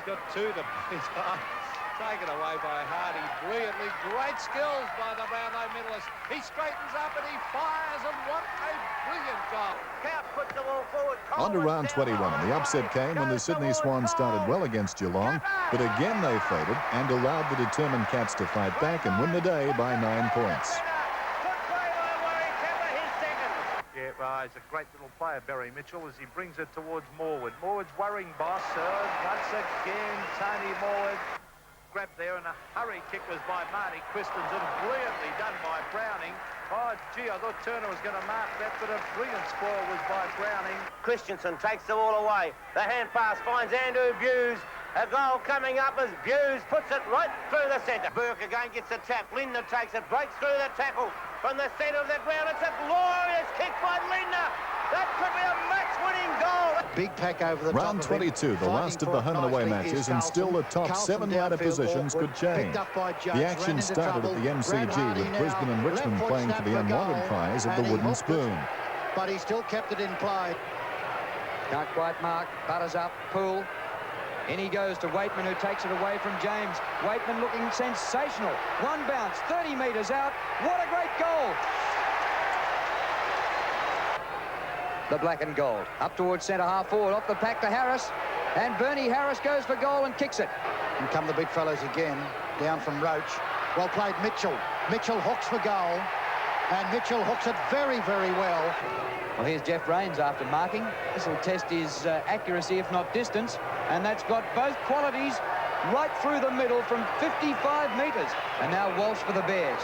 Got 2 to his eye. Taken away by Hardy brilliantly. Great skills by the Brownlow medalist. He straightens up and he fires, and what a brilliant goal. Count puts the ball forward. On to round 21, and the upset came when the Sydney Swans started well against Geelong, but again they faded and allowed the determined Cats to fight back and win the day by 9 points. He's a great little player, Barry Mitchell, as he brings it towards Morwood. Morwood's worrying boss. Once again, Tony Morwood grabbed there, and a hurry kick was by Marty Christensen. Brilliantly done by Browning. Oh, gee, I thought Turner was going to mark that, but a brilliant spoil was by Browning. Christensen takes the ball away. The hand pass finds Andrew Buse. A goal coming up as Buse puts it right through the centre. Burke again gets the tap. Lindner takes it, breaks through the tackle from the centre of the ground. It's a glorious kick by Lindner. That could be a match-winning goal. Big pack over the Round 22, the last of the home and away matches, and still the top 7 rider positions could change. The action started at the MCG with Brisbane and Richmond playing for the unwanted prize of the wooden spoon. But he still kept it in play. Can't quite mark. Butters up. Poole. In he goes to Waitman, who takes it away from James. Waitman looking sensational. One bounce, 30 metres out. What a great goal. The black and gold. Up towards centre half forward. Off the pack to Harris. And Bernie Harris goes for goal and kicks it. And come the big fellows again. Down from Roach. Well played, Mitchell. Mitchell hooks for goal. And Mitchell hooks it very, very well. Well, here's Jeff Rains after marking. This will test his accuracy, if not distance. And that's got both qualities right through the middle from 55 metres. And now Walsh for the Bears.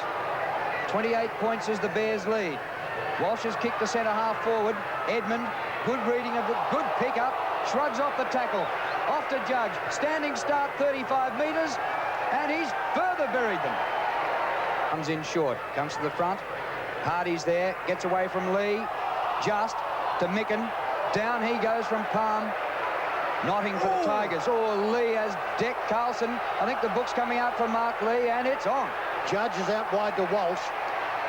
28 points as the Bears lead. Walsh has kicked the centre half forward. Edmund, good reading of the good pick-up, shrugs off the tackle. Off to Judge, standing start 35 metres, and he's further buried them. Comes in short, comes to the front. Hardy's there, gets away from Lee, just to Micken. Down he goes from Palm. Notting for the Tigers. Oh, Lee has decked Carlson. I think the book's coming out for Mark Lee, and it's on. Judge is out wide to Walsh.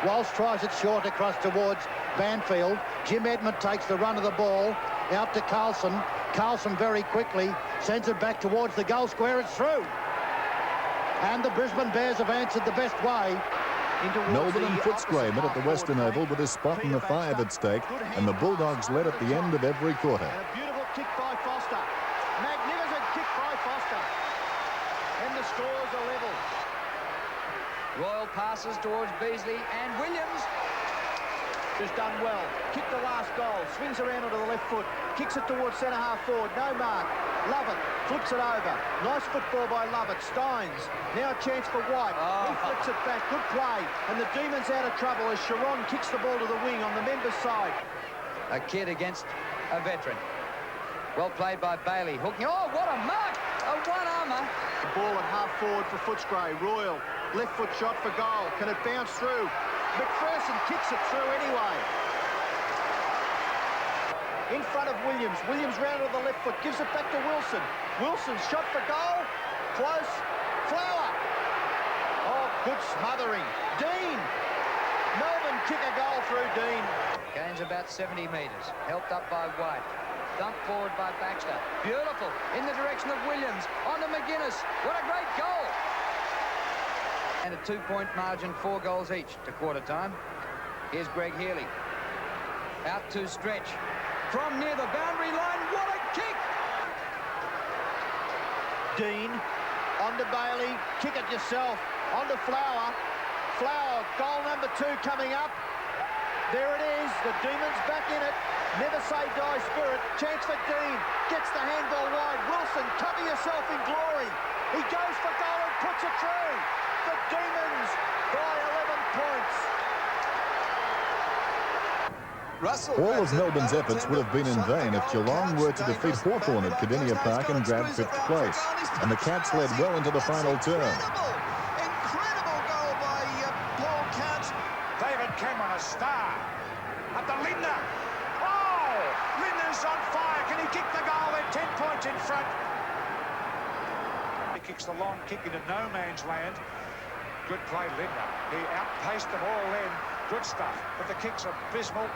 Walsh tries it short across towards Banfield. Jim Edmund takes the run of the ball out to Carlson. Carlson very quickly sends it back towards the goal square. It's through. And the Brisbane Bears have answered the best way. Melbourne and Footscray met at the Western Oval with a spot in the 5 at stake, and the Bulldogs led at the end of every quarter. And a beautiful kick by Foster. Magnificent kick by Foster. And the scores are level. Royal passes towards Beasley and Williams. Just done well. Kicked the last goal. Swings around onto the left foot. Kicks it towards centre half forward. No mark. Lovett flips it over. Nice football by Lovett. Steins. Now a chance for White. He flips it back. Good play. And the Demons out of trouble as Sharon kicks the ball to the wing on the members' side. A kid against a veteran. Well played by Bailey. Hooking. Oh, what a mark! A one-armer. The ball at half forward for Footscray. Royal. Left foot shot for goal. Can it bounce through? McPherson kicks it through anyway. In front of Williams. Williams round to the left foot. Gives it back to Wilson. Wilson's shot for goal. Close. Flower. Oh, good smothering. Dean. Melbourne kick a goal through Dean. Gains about 70 metres. Helped up by White. Dumped forward by Baxter. Beautiful. In the direction of Williams. On to McGuinness. What a great goal. And a 2-point margin, 4 goals each to quarter time. Here's Greg Healy. Out to Stretch. From near the boundary line, what a kick! Dean, on to Bailey. Kick it yourself. On to Flower. Flower, goal number 2 coming up. There it is. The Demons back in it. Never say die spirit. Chance for Dean. Gets the handball wide. Wilson, cover yourself in glory. He goes for goal and puts it through. The Demons by 11 points. All of Melbourne's efforts would have been in vain if Geelong were to defeat Hawthorn at Cardinia Park and grab 5th place. And the Cats led well into the final term. Incredible goal by Paul Couch. David Cameron, a star. Up to Linder. Oh! Linder's on fire. Can he kick the goal? They're 10 points in front. He kicks the long kick into no man's land. Good play, Linder. He outpaced them all then. Good stuff. But the kick's abysmal.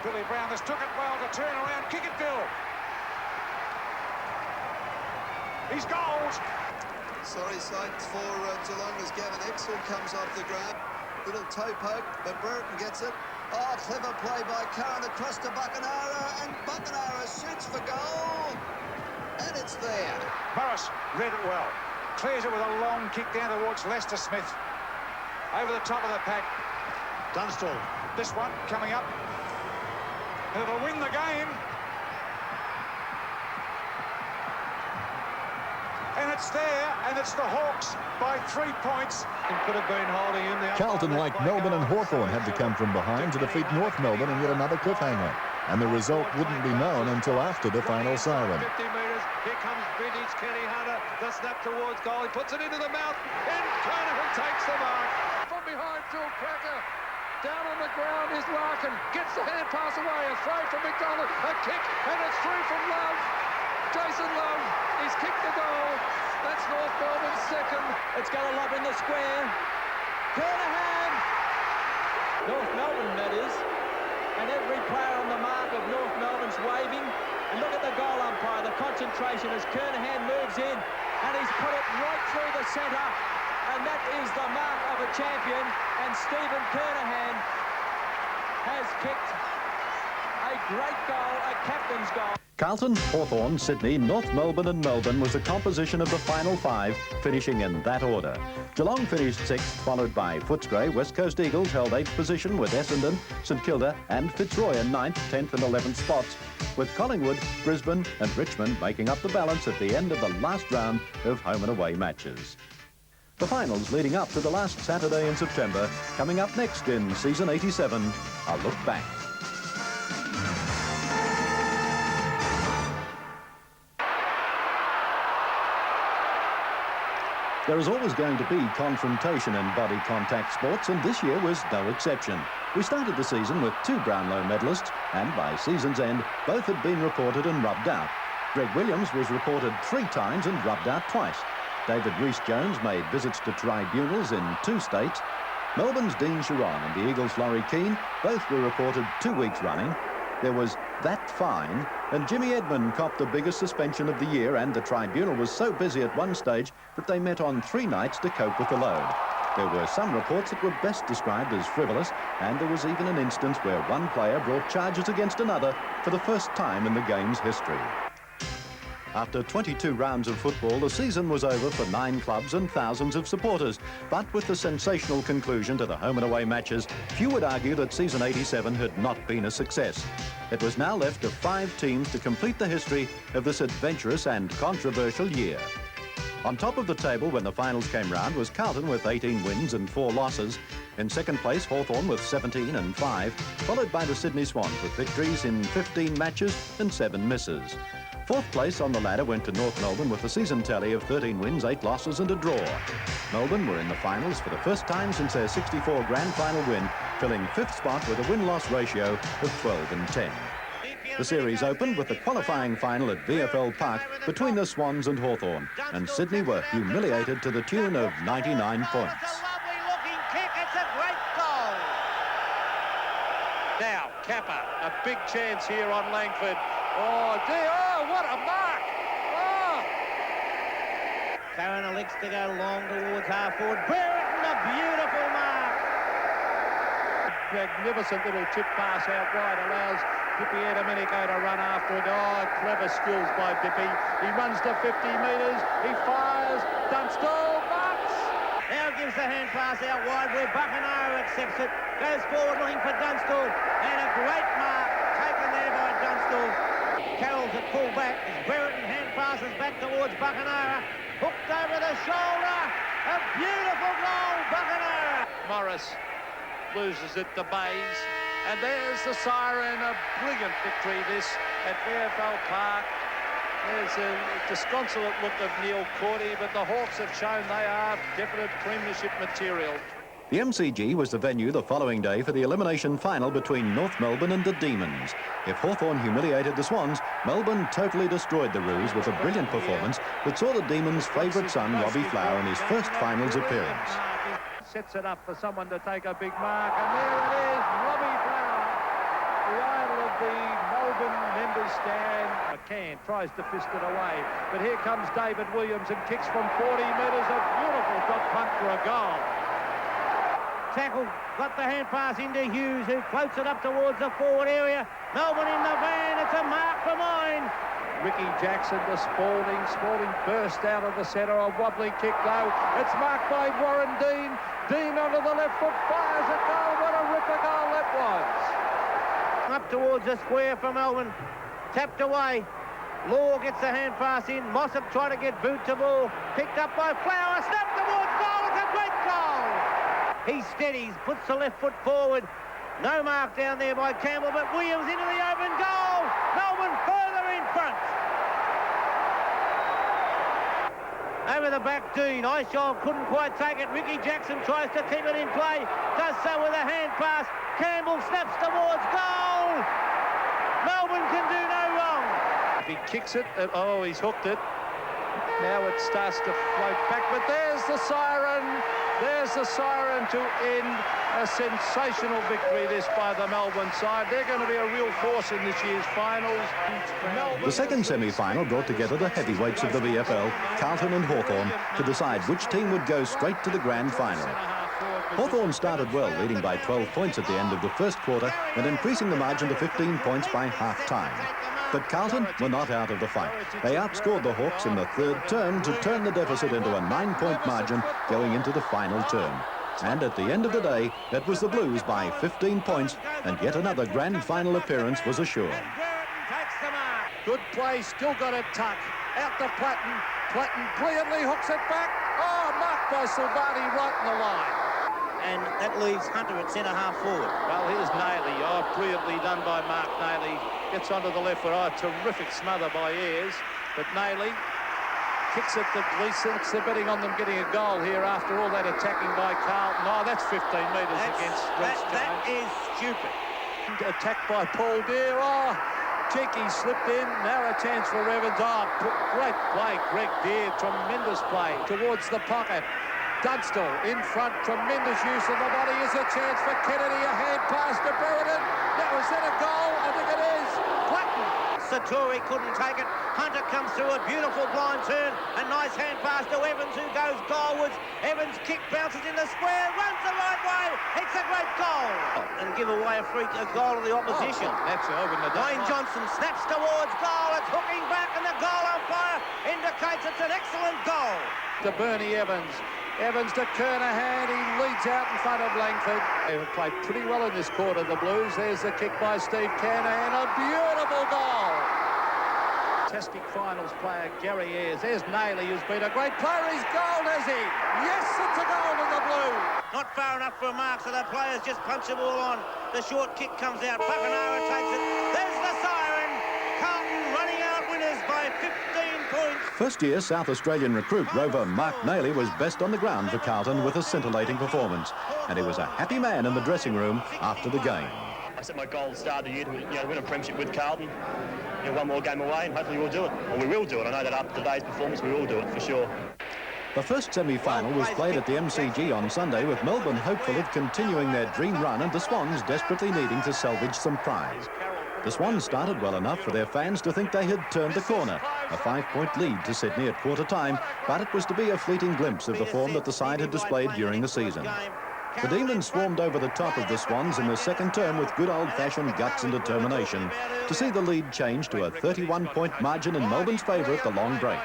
Billy Brown has took it well to turn around. Kick it, Bill. He's goals. Sorry sights for Geelong as Gavin Exel comes off the grab. Little toe poke, but Burton gets it. Oh, clever play by Curran across to Buckenara, and Buckenara shoots for goal. And it's there. Morris read it well. Clears it with a long kick down towards Lester Smith. Over the top of the pack. Dunstall. This one coming up. It'll win the game. And it's there, and it's the Hawks by 3 points. It could have been holding him there. Carlton, like Melbourne and Hawthorn, had to come from behind to defeat North Melbourne in yet another cliffhanger. And the result wouldn't be known until after the final siren. 50 metres. Here comes vintage Kenny Hunter. The snap towards goal. He puts it into the mouth. And Carnahan takes the mark. From behind, Phil Cracker. Down on the ground is Larkin. Gets the hand pass away. A throw from McDonald. A kick. And it's through from Love. Jason Love. He's kicked the goal. That's North Melbourne's second. It's got a lob in the square. Kernahan. North Melbourne, that is. And every player on the mark of North Melbourne's waving. And look at the goal umpire, the concentration as Kernahan moves in. And he's put it right through the centre. And that is the mark of a champion. And Stephen Kernahan has kicked a great goal, a captain's goal. Carlton, Hawthorn, Sydney, North Melbourne and Melbourne was the composition of the final 5, finishing in that order. Geelong finished 6th, followed by Footscray. West Coast Eagles held 8th position with Essendon, St Kilda and Fitzroy in 9th, 10th and 11th spots, with Collingwood, Brisbane and Richmond making up the balance at the end of the last round of home and away matches. The finals leading up to the last Saturday in September, coming up next in season 87, a look back. There is always going to be confrontation in body contact sports, and this year was no exception. We started the season with 2 Brownlow medalists, and by season's end, both had been reported and rubbed out. Greg Williams was reported 3 times and rubbed out twice. David Rhys-Jones made visits to tribunals in 2 states. Melbourne's Dean Sharon and the Eagles' Laurie Keane both were reported 2 weeks running. There was that fine, and Jimmy Edmund copped the biggest suspension of the year, and the tribunal was so busy at one stage that they met on 3 nights to cope with the load. There were some reports that were best described as frivolous, and there was even an instance where one player brought charges against another for the first time in the game's history. After 22 rounds of football, the season was over for 9 clubs and thousands of supporters. But with the sensational conclusion to the home and away matches, few would argue that season 87 had not been a success. It was now left to 5 teams to complete the history of this adventurous and controversial year. On top of the table when the finals came round was Carlton with 18 wins and 4 losses. In second place, Hawthorn with 17 and 5, followed by the Sydney Swans with victories in 15 matches and 7 misses. 4th place on the ladder went to North Melbourne with a season tally of 13 wins, 8 losses and a draw. Melbourne were in the finals for the first time since their 64 grand final win, filling 5th spot with a win-loss ratio of 12 and 10. The series opened with the qualifying final at VFL Park between the Swans and Hawthorn, and Sydney were humiliated to the tune of 99 points. Lovely-looking kick. It's a great goal. Now, Kappa, a big chance here on Langford. Oh, dear. Oh, what a mark. Oh. Farron elects to go long towards half-forward. Brereton, a beautiful mark. Magnificent little chip pass out wide allows Dippy Domenico to run after it. Oh, clever skills by Dippy. He runs to 50 metres. He fires. Dunstall, butts. Now gives the hand pass out wide where Buckenaro accepts it. Goes forward looking for Dunstall. And a great mark taken there by Dunstall. Carroll's at full back as Brereton hand passes back towards Buckenara. Hooked over the shoulder. A beautiful goal, Buckenara. Morris loses it to Bays. And there's the siren. A brilliant victory this at VFL Park. There's a disconsolate look of Neil Cordy, but the Hawks have shown they are definite premiership material. The MCG was the venue the following day for the elimination final between North Melbourne and the Demons. If Hawthorn humiliated the Swans, Melbourne totally destroyed the Roos with a brilliant performance that saw the Demons' favourite son, Robbie Flower, in his first finals appearance. Sets it up for someone to take a big mark, and there it is, Robbie Flower, the idol of the Melbourne members stand. McCann tries to fist it away, but here comes David Williams and kicks from 40 metres, a beautiful drop punt for a goal. Tackle, got the hand pass into Hughes, who floats it up towards the forward area. Melbourne in the van, it's a mark for mine. Ricky Jackson to Spalding. Spalding burst out of the centre, a wobbly kick though. It's marked by Warren Dean. Dean onto the left foot, fires a goal. What a ripper goal that was. Up towards the square for Melbourne. Tapped away. Law gets the hand pass in. Mossop trying to get boot to ball. Picked up by Flower. Snapped towards goal. It's a great goal. He steadies, puts the left foot forward. No mark down there by Campbell, but Williams into the open goal. Melbourne further in front. Over the back, Dean. Eisholt couldn't quite take it. Ricky Jackson tries to keep it in play. Does so with a hand pass. Campbell snaps towards goal. Melbourne can do no wrong. If he kicks it, oh, he's hooked it. Now it starts to float back, but there's the siren. There's the siren to end a sensational victory this by the Melbourne side. They're going to be a real force in this year's finals. The second semi-final brought together the heavyweights of the VFL, Carlton and Hawthorn, to decide which team would go straight to the grand final. Hawthorn started well, leading by 12 points at the end of the first quarter and increasing the margin to 15 points by half-time. But Carlton were not out of the fight. They outscored the Hawks in the third term to turn the deficit into a 9-point margin going into the final term. And at the end of the day, it was the Blues by 15 points, and yet another grand final appearance was assured. Good play, still got a tuck. Out to Platten. Platten brilliantly hooks it back. Oh, Mark by Silvani right in the line. And that leaves Hunter at centre-half forward. Well, here's Nayley. Oh, brilliantly done by Mark Nayley. Gets onto the left foot. Oh, terrific smother by Ayres. But Nayley kicks it to Gleeson. They're betting on them getting a goal here after all that attacking by Carlton. Oh, that's 15 metres against Ross Jones. That is stupid. Attacked by Paul Deere. Oh, Cheeky slipped in. Narrow chance for Evans. Oh, great play, Greg Deere. Tremendous play towards the pocket. Dunstall in front, tremendous use of the body. Is a chance for Kennedy, a hand pass to Brereton. That was that a goal? I think it is. Clatton. Satori couldn't take it. Hunter comes through a beautiful blind turn. A nice hand pass to Evans, who goes goalwards. Evans kick bounces in the square, runs the right way. It's a great goal. And give away a goal to the opposition. Oh, that's over the Wayne Johnson snaps towards goal. It's hooking back, and the goal umpire indicates it's an excellent goal. To Bernie Evans. Evans to Kernahan, he leads out in front of Langford. They have played pretty well in this quarter, the Blues. There's the kick by Steve Kernahan, a beautiful goal. Fantastic finals player, Gary Ayres. There's Nayley, who's been a great player. He's goal, has he? Yes, it's a goal to the Blues. Not far enough for a mark, so the players just punch the ball on. The short kick comes out. Buckenara takes it. There's the siren. Carlton running out winners by 15 points. First-year South Australian recruit rover Mark Nayley was best on the ground for Carlton with a scintillating performance, and he was a happy man in the dressing room after the game. I set my goal at the start of the year to win a premiership with Carlton. One more game away, and hopefully we'll do it. Or we will do it. I know that after today's performance, we will do it for sure. The first semi-final was played at the MCG on Sunday, with Melbourne hopeful of continuing their dream run and the Swans desperately needing to salvage some prize. The Swans started well enough for their fans to think they had turned the corner. A 5-point lead to Sydney at quarter time, but it was to be a fleeting glimpse of the form that the side had displayed during the season. The Demons swarmed over the top of the Swans in the second term with good old-fashioned guts and determination to see the lead change to a 31-point margin in Melbourne's favour at the long break.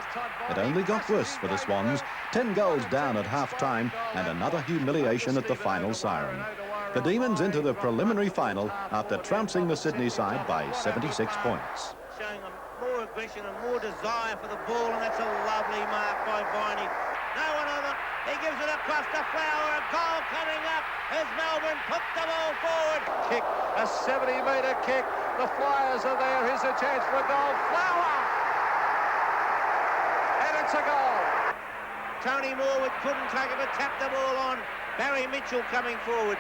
It only got worse for the Swans, 10 goals down at half-time and another humiliation at the final siren. The Demons into the preliminary final after trouncing the Sydney side by 76 points. Showing more aggression and more desire for the ball, and that's a lovely mark by Viney. No one on it. He gives it across to Flower. A goal coming up as Melbourne put the ball forward. Kick, a 70-metre kick. The Flyers are there. Here's a chance for a goal. Flower! And it's a goal. Tony Morwood couldn't take it, but tapped the ball on. Barry Mitchell coming forward.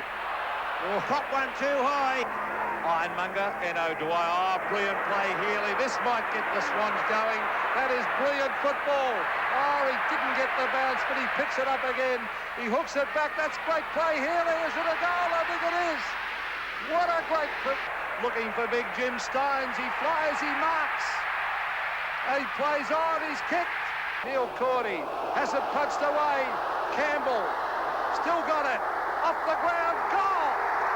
Pop one too high. Ironmonger and O'Dwyer. Oh, brilliant play, Healy. This might get the Swans going. That is brilliant football. Oh, he didn't get the bounce, but he picks it up again. He hooks it back. That's great play, Healy. Is it a goal? I think it is. What a great... Looking for big Jim Stones. He flies, he marks. He plays on, he's kicked. Neil Cordy has it punched away. Campbell still got it. Off the ground, goal!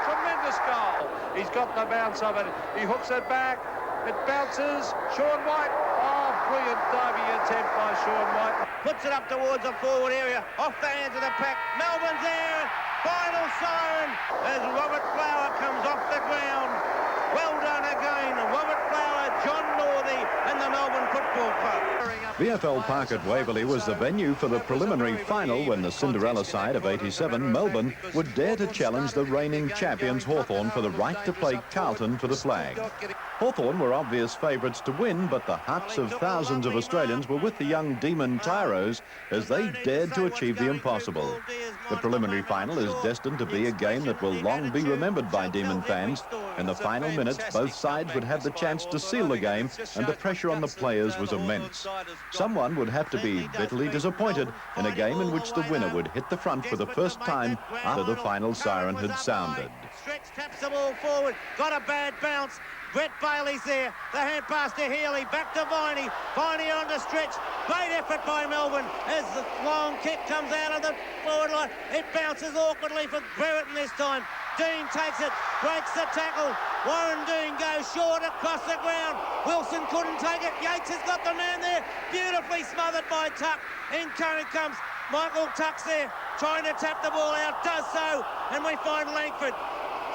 Tremendous goal. He's got the bounce of it. He hooks it back. It bounces. Sean White. Oh, brilliant diving attempt by Sean White. Puts it up towards the forward area. Off the hands of the pack. Melbourne's there. Final siren as Robert Flower comes off the ground. Well done again, Robert Flower, John Northey and the Melbourne Football Club. VFL Park at Waverley was the venue for the preliminary final when the Cinderella side of 87, Melbourne, would dare to challenge the reigning champions Hawthorn for the right to play Carlton for the flag. Hawthorn were obvious favourites to win, but the hearts of thousands of Australians were with the young Demon Tyros as they dared to achieve the impossible. The preliminary final is destined to be a game that will long be remembered by Demon fans. In the final minutes, both sides would have the chance to seal the game, and the pressure on the players was immense. Someone would have to be bitterly disappointed in a game in which the winner would hit the front for the first time after the final siren had sounded. Stretch taps the ball forward, got a bad bounce. Brett Bailey's there, the hand pass to Healy, back to Viney. Viney on the stretch, great effort by Melbourne as the long kick comes out of the forward line. It bounces awkwardly for Brereton this time. Dean takes it, breaks the tackle. Warren Dean goes short across the ground. Wilson couldn't take it. Yates has got the man there, beautifully smothered by Tuck. In comes Michael Tuck's there, trying to tap the ball out, does so, and we find Langford.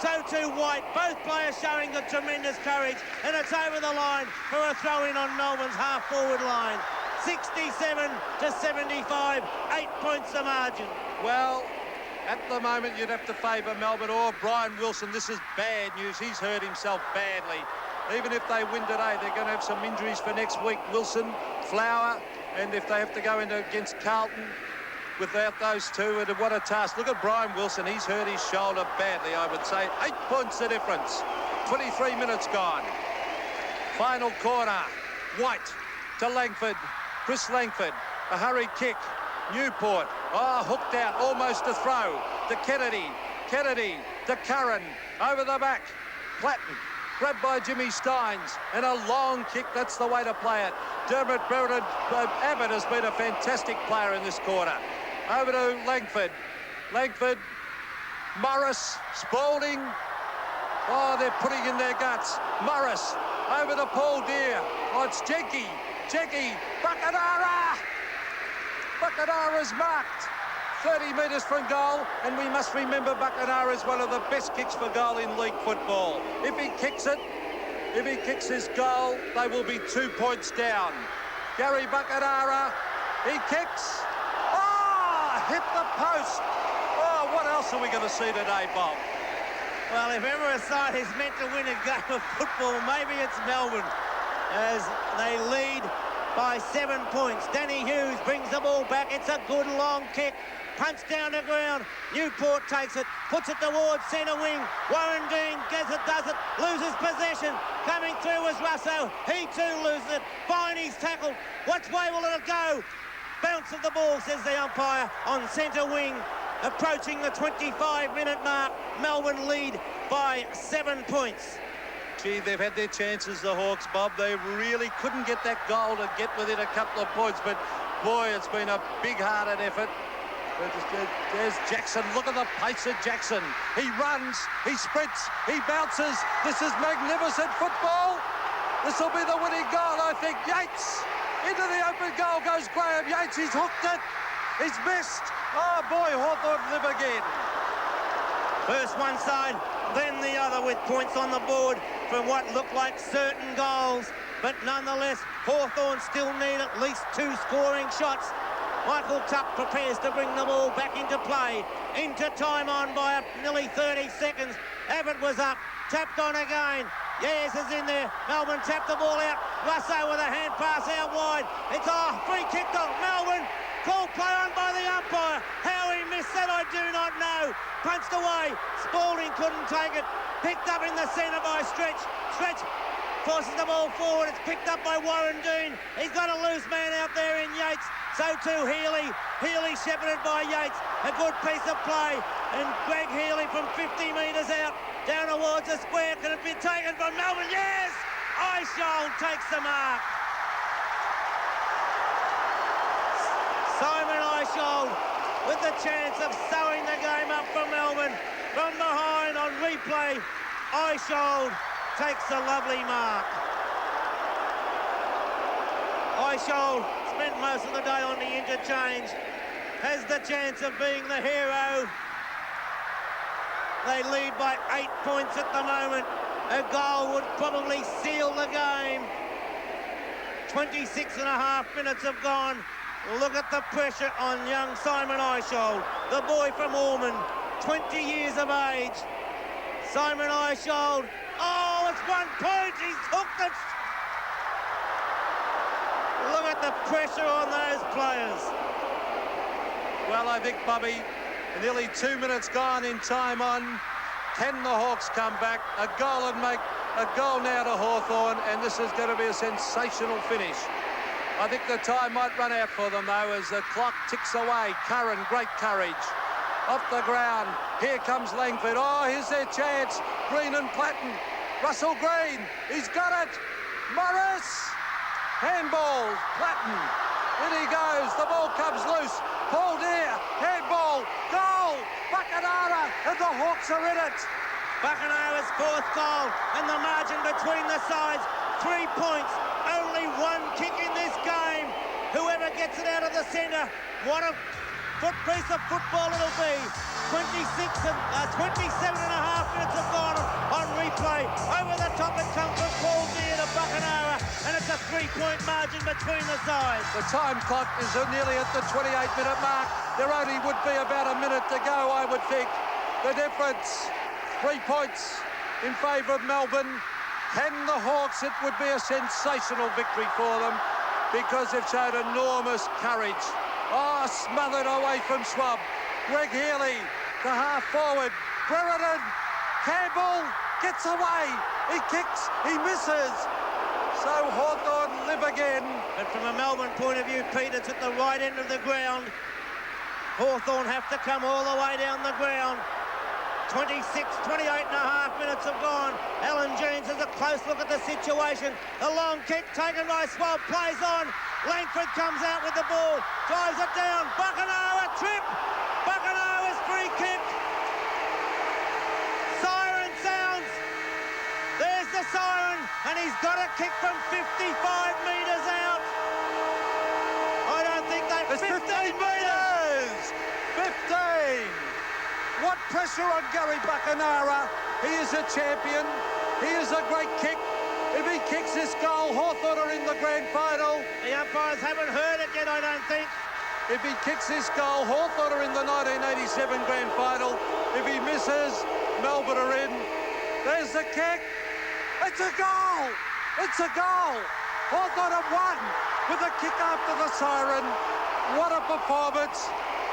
So too White, both players showing the tremendous courage, and it's over the line for a throw-in on Melbourne's half-forward line. 67-75, 8 points the margin. Well, at the moment, you'd have to favour Melbourne or Brian Wilson. This is bad news. He's hurt himself badly. Even if they win today, they're going to have some injuries for next week. Wilson, Flower, and if they have to go into against Carlton without those two, and what a task. Look at Brian Wilson. He's hurt his shoulder badly, I would say. 8 points the difference. 23 minutes gone. Final corner. White to Langford. Chris Langford. A hurried kick. Newport. Oh, hooked out. Almost a throw. To Kennedy. Kennedy to Curran. Over the back. Platten. Grabbed by Jimmy Steins. And a long kick. That's the way to play it. Dermot Brereton Abbott has been a fantastic player in this quarter. Over to Langford. Langford. Morris. Spalding. Oh, they're putting in their guts. Morris. Over to Paul Deere. Oh, it's Jenke. Jenke. Buckenara. Buckenara's marked. 30 metres from goal, and we must remember Buckenara is one of the best kicks for goal in league football. If he kicks it, if he kicks his goal, they will be 2 points down. Gary Buckenara, he kicks. Oh, hit the post. Oh, what else are we going to see today, Bob? Well, if ever a side is meant to win a game of football, maybe it's Melbourne, as they lead by 7 points. Danny Hughes brings the ball back. It's a good long kick. Punch down the ground. Newport takes it, puts it towards centre wing. Warren Dean gets it, does it, loses possession. Coming through was Russo. He too loses it. Viney's tackled. Which way will it go? Bounce of the ball, says the umpire, on centre wing. Approaching the 25-minute mark. Melbourne lead by 7 points. Gee, they've had their chances, the Hawks, Bob. They really couldn't get that goal to get within a couple of points, but boy, it's been a big-hearted effort. There's Jackson. Look at the pace of Jackson. He runs, he sprints, he bounces. This is magnificent football. This will be the winning goal, I think. Yates, into the open goal goes Graham Yates. He's hooked it. He's missed. Oh, boy, Hawthorn live again. First one side, then the other with points on the board from what looked like certain goals. But nonetheless, Hawthorn still need at least 2 scoring shots. Michael Tupp prepares to bring the ball back into play. Into time on by nearly 30 seconds. Abbott was up, tapped on again. Yes is in there. Melbourne tapped the ball out. Russo with a hand pass out wide. It's a free kick to Melbourne. Call play on by the umpire. How he missed that, I do not know. Punched away. Spalding couldn't take it. Picked up in the centre by Stretch. Stretch forces the ball forward. It's picked up by Warren Dean. He's got a loose man out there in Yates. So too Healy. Healy shepherded by Yates. A good piece of play. And Greg Healy from 50 metres out. Down towards the square. Can it be taken from Melbourne? Yes! Eichel takes the mark. Simon Eichel with the chance of sewing the game up for Melbourne. From behind on replay, Eichel takes a lovely mark. Eichel spent most of the day on the interchange. Has the chance of being the hero. They lead by 8 points at the moment. A goal would probably seal the game. 26 and a half minutes have gone. Look at the pressure on young Simon Eichel, the boy from Ormond, 20 years of age. Simon Eichel, oh, it's 1 point, he's hooked it. Look at the pressure on those players. Well, I think, Bobby, nearly 2 minutes gone in time on. Can the Hawks come back? A goal and make a goal now to Hawthorn, and this is going to be a sensational finish. I think the time might run out for them, though, as the clock ticks away. Curran, great courage. Off the ground. Here comes Langford. Oh, here's their chance. Green and Platten. Russell Green. He's got it. Morris. Handball. Platten. In he goes. The ball comes loose. Paul Deere. Handball. Goal. Buckenara. And the Hawks are in it. Buckenara's 4th goal. And the margin between the sides. 3 points. Only 1 kick in this game. Whoever gets it out of the centre, what a piece of football it'll be. 27 and a half minutes have gone on replay. Over the top it comes from Paul Deere to Buckenara. and it's a 3-point margin between the sides. The time clock is nearly at the 28-minute mark. There only would be about a minute to go, I would think. The difference, 3 points in favour of Melbourne. Can the Hawks? It would be a sensational victory for them because they've shown enormous courage. Oh, smothered away from Schwab. Greg Healy, the half forward. Brereton, Campbell gets away. He kicks, he misses. So Hawthorn live again. But from a Melbourne point of view, Pete, it's at the right end of the ground. Hawthorn have to come all the way down the ground. 28 and a half minutes have gone. Alan Jeans has a close look at the situation. The long kick taken by Swab, plays on. Langford comes out with the ball, drives it down. Buckenara, trip. Buckenara's free kick. Siren sounds. There's the siren, and he's got a kick from 55 metres out. I don't think they... It's 15 metres! 15! What pressure on Gary Buckenara. He is a champion. He is a great kick. If he kicks this goal, Hawthorn are in the grand final. The umpires haven't heard it yet, I don't think. If he kicks this goal, Hawthorn are in the 1987 grand final. If he misses, Melbourne are in. There's the kick. It's a goal. It's a goal. Hawthorn have won with a kick after the siren. What a performance.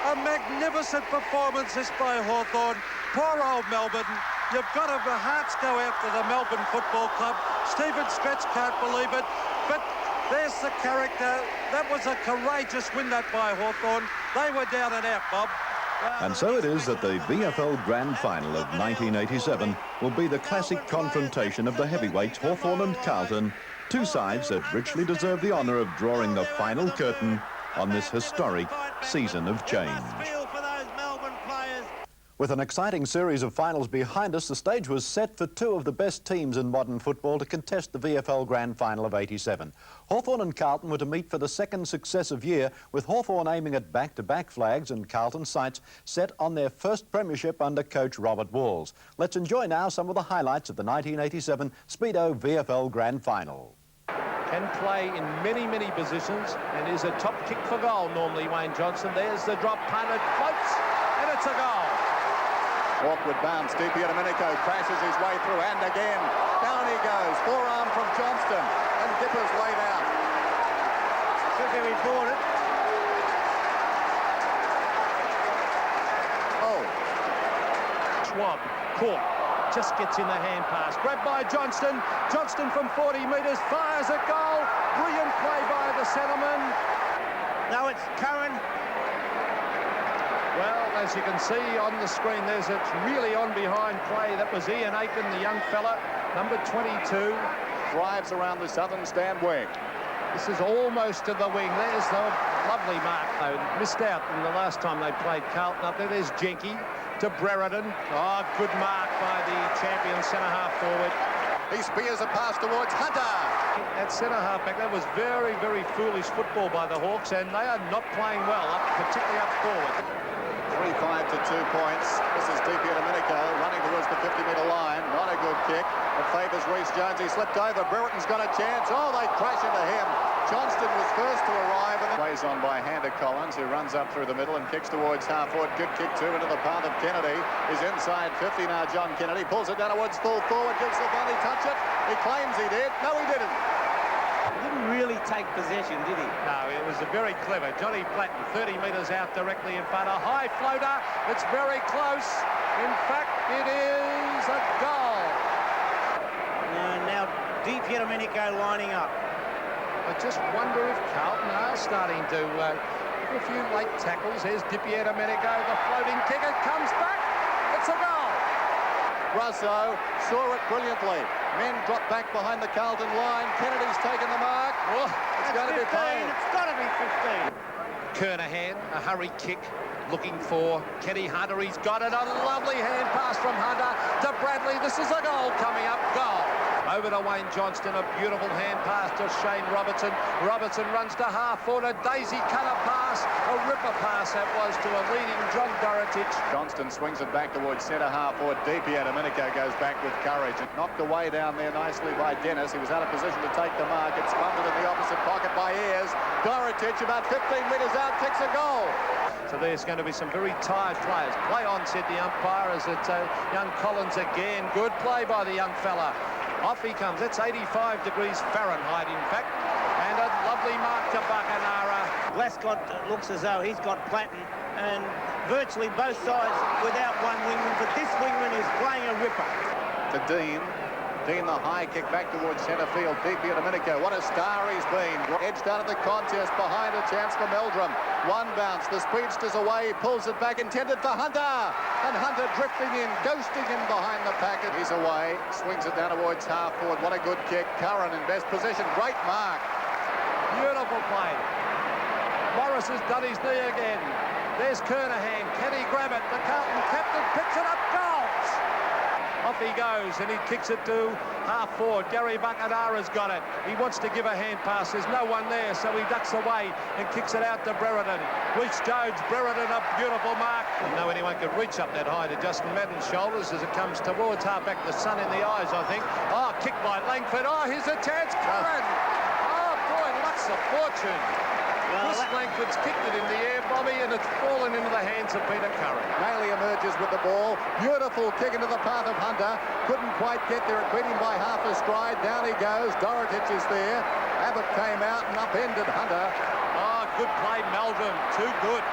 A magnificent performance this by Hawthorn. Poor old Melbourne. You've got to, the hearts go out to the Melbourne Football Club. Stephen Stretch can't believe it, but there's the character. That was a courageous win, that by Hawthorn. They were down and out, Bob. And so it is that the VFL Grand Final of 1987 will be the classic confrontation of the heavyweights Hawthorn and Carlton, two sides that richly deserve the honour of drawing the final curtain on this historic season of change. With an exciting series of finals behind us, the stage was set for two of the best teams in modern football to contest the VFL Grand Final of '87. Hawthorn and Carlton were to meet for the second successive year, with Hawthorn aiming at back-to-back flags and Carlton's sights set on their first premiership under coach Robert Walls. Let's enjoy now some of the highlights of the 1987 Speedo VFL Grand Final. Can play in many, many positions and is a top kick for goal normally, Wayne Johnson. There's the drop punt, it floats, and it's a goal. Awkward bounce, DiPierdomenico crashes his way through, and again, down he goes, forearm from Johnston, and Dipper's laid out. Should be reported. Oh. Schwab, caught, just gets in the hand pass, grabbed by Johnston. Johnston from 40 metres, fires a goal. Brilliant play by the centreman. Now it's Curran. Well, as you can see on the screen, there's a really on-behind play. That was Ian Aiken, the young fella, number 22. Drives around the southern stand wing. This is almost to the wing. There's the lovely mark, though. Missed out in the last time they played Carlton up there. There's Jenke to Brereton. Oh, good mark by the champion centre-half forward. He spears a pass towards Hunter. At centre-half back, that was very, very foolish football by the Hawks, and they are not playing well, particularly up forward. 3-5 to 2 points. This is DiPierdomenico running towards the 50-metre line. Not a good kick. It favours Reece Jones. He slipped over. Brereton's got a chance. Oh, they crash into him. Johnston was first to arrive. And plays on by Hander Collins, who runs up through the middle and kicks towards half-forward. Good kick, too, into the path of Kennedy. He's inside 50 now, John Kennedy. Pulls it down towards full forward. Gives Lafani touch it. He claims he did. No, he didn't. He didn't really take possession, did he? No, it was very clever. Johnny Platten, 30 metres out directly in front. A high floater. It's very close. In fact, it is a goal. Now DiPierdomenico lining up. I just wonder if Carlton are starting to give a few late tackles. There's DiPierdomenico, the floating kick. It comes back. It's a goal. Russo saw it brilliantly. Men drop back behind the Carlton line. Kennedy's taken the mark. Oh, it's going to be paid. It's got to be 15. Kernahan, a hurry kick, looking for Kenny Hunter. He's got it. A lovely hand pass from Hunter to Bradley. This is a goal coming up. Goal. Over to Wayne Johnston, a beautiful hand pass to Shane Robertson. Robertson runs to half forward, a daisy cutter pass, a ripper pass that was to a leading John Didnt. Johnston swings it back towards centre half forward. DP Domenico goes back with courage. It knocked away down there nicely by Dennis. He was out of position to take the mark. It's bundled in the opposite pocket by Ayres. Didnt, about 15 metres out, kicks a goal. So there's going to be some very tired players. Play on, said the umpire, as it's young Collins again. Good play by the young fella. Off he comes. It's 85 degrees Fahrenheit, in fact. And a lovely mark to Buckenara. Glascott looks as though he's got Platten, and virtually both sides without one wingman, but this wingman is playing a ripper. To Dean. Dean, the high kick back towards centre field. DP Domenico, what a star he's been. Edged out of the contest, behind a chance for Meldrum. One bounce, the speedster's away, pulls it back, intended for Hunter. And Hunter drifting in, ghosting in behind the packet. He's away, swings it down towards half forward. What a good kick. Curran in best position, great mark. Beautiful play. Morris has done his knee again. There's Kernahan, can he grab it? The Carlton captain picks it up, goals! Off he goes, and he kicks it to half forward. Gary Buckenara's got it. He wants to give a hand pass. There's no one there, so he ducks away and kicks it out to Brereton. Reach Jones, Brereton, a beautiful mark. No anyone could reach up that high to Justin Madden's shoulders as it comes towards half-back, the sun in the eyes, I think. Oh, kick by Langford. Oh, here's a chance, Curran. Oh, boy, lots of fortune. Chris Langford's kicked it in the air, Bobby, and it's fallen into the hands of Peter Curran. Maley emerges with the ball. Beautiful kick into the path of Hunter. Couldn't quite get there. It beat him by half a stride. Down he goes. Didnt is there. Abbott came out and upended Hunter. Oh, good play, Meldrum. Too good.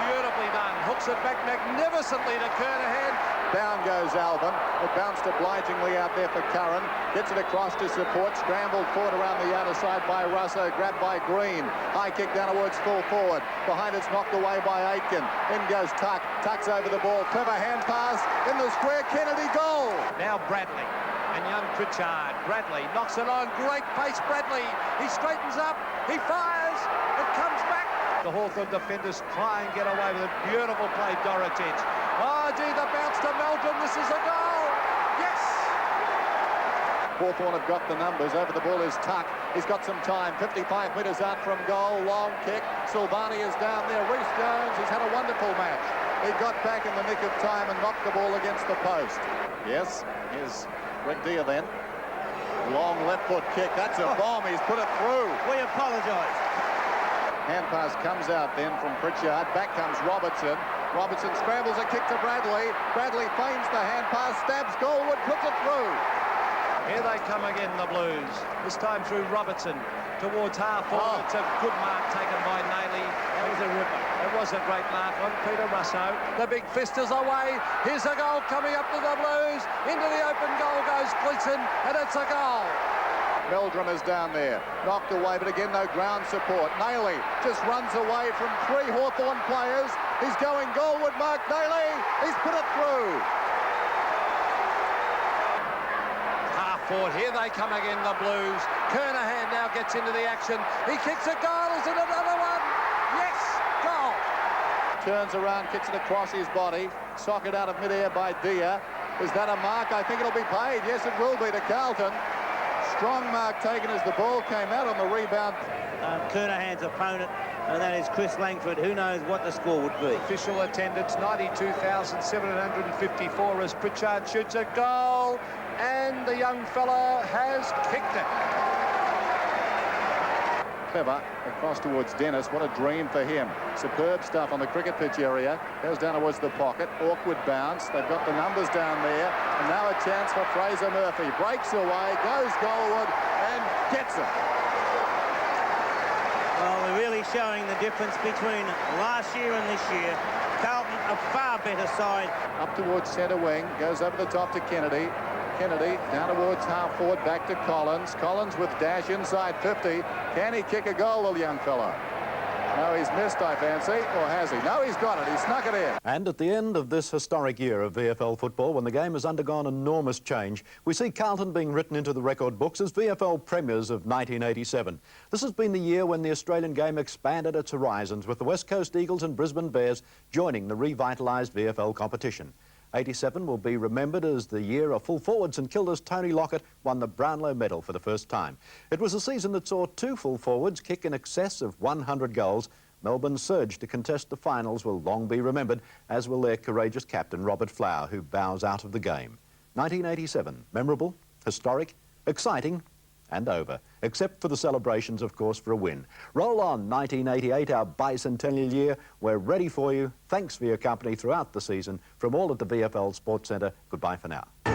Beautifully done. Hooks it back magnificently to Kernahan. Down goes Alvin. It bounced obligingly out there for Curran. Gets it across to support. Scrambled forward around the outer side by Russo. Grabbed by Green. High kick down towards full forward. Behind it's knocked away by Aitken. In goes Tuck. Tuck's over the ball. Clever hand pass. In the square. Kennedy goal. Now Bradley. And young Pritchard. Bradley knocks it on. Great pace, Bradley. He straightens up. He fires. It comes back. The Hawthorn defenders try and get away with it. Beautiful play, Didnt. Oh, gee, the bounce to Meldrum. This is a goal. Yes! Hawthorn have got the numbers. Over the ball is Tuck. He's got some time. 55 metres out from goal. Long kick. Silvani is down there. Reece Jones has had a wonderful match. He got back in the nick of time and knocked the ball against the post. Yes, here's Rick Deere then. Long left foot kick. That's a bomb. He's put it through. We apologise. Hand pass comes out then from Pritchard. Back comes Robertson. Robertson scrambles a kick to Bradley. Bradley feigns the hand pass, stabs Goldwood, puts it through. Here they come again, the Blues. This time through Robertson towards half forward. It's a good mark taken by Nayley. That was a ripper. It was a great mark on Peter Russo. The big fist is away. Here's a goal coming up to the Blues. Into the open goal goes Gleeson, and it's a goal. Meldrum is down there, knocked away, but again no ground support. Nayley just runs away from three Hawthorn players. He's going goalward, Mark Nayley. He's put it through. Half forward, here they come again, the Blues. Kernahan now gets into the action. He kicks a goal, is it another one? Yes, goal. Turns around, kicks it across his body. Socket out of midair by Deere. Is that a mark? I think it'll be paid. Yes, it will be to Carlton. Strong mark taken as the ball came out on the rebound. Kernahan's opponent, and that is Chris Langford. Who knows what the score would be? Official attendance, 92,754 as Pritchard shoots a goal, and the young fella has kicked it. Clever across towards Dennis. What a dream for him. Superb stuff on the cricket pitch area. Goes down towards the pocket. Awkward bounce. They've got the numbers down there. And now a chance for Fraser Murphy. Breaks away, goes goalward, and gets it. Well, we're really showing the difference between last year and this year. Carlton, a far better side. Up towards centre wing. Goes over the top to Kennedy. Kennedy down towards half forward, back to Collins. Collins with dash inside 50. Can he kick a goal, the young fella? No, he's missed, I fancy. Or has he? No, he's got it. He snuck it in. And at the end of this historic year of VFL football, when the game has undergone enormous change, we see Carlton being written into the record books as VFL premiers of 1987. This has been the year when the Australian game expanded its horizons, with the West Coast Eagles and Brisbane Bears joining the revitalised VFL competition. '87 will be remembered as the year of full forward St Kilda's Tony Lockett won the Brownlow medal for the first time. It was a season that saw two full forwards kick in excess of 100 goals. Melbourne's surge to contest the finals will long be remembered, as will their courageous captain Robert Flower, who bows out of the game. 1987, memorable, historic, exciting, and over, except for the celebrations, of course, for a win. Roll on 1988, our bicentennial year. We're ready for you. Thanks for your company throughout the season. From all at the VFL Sports Centre, goodbye for now.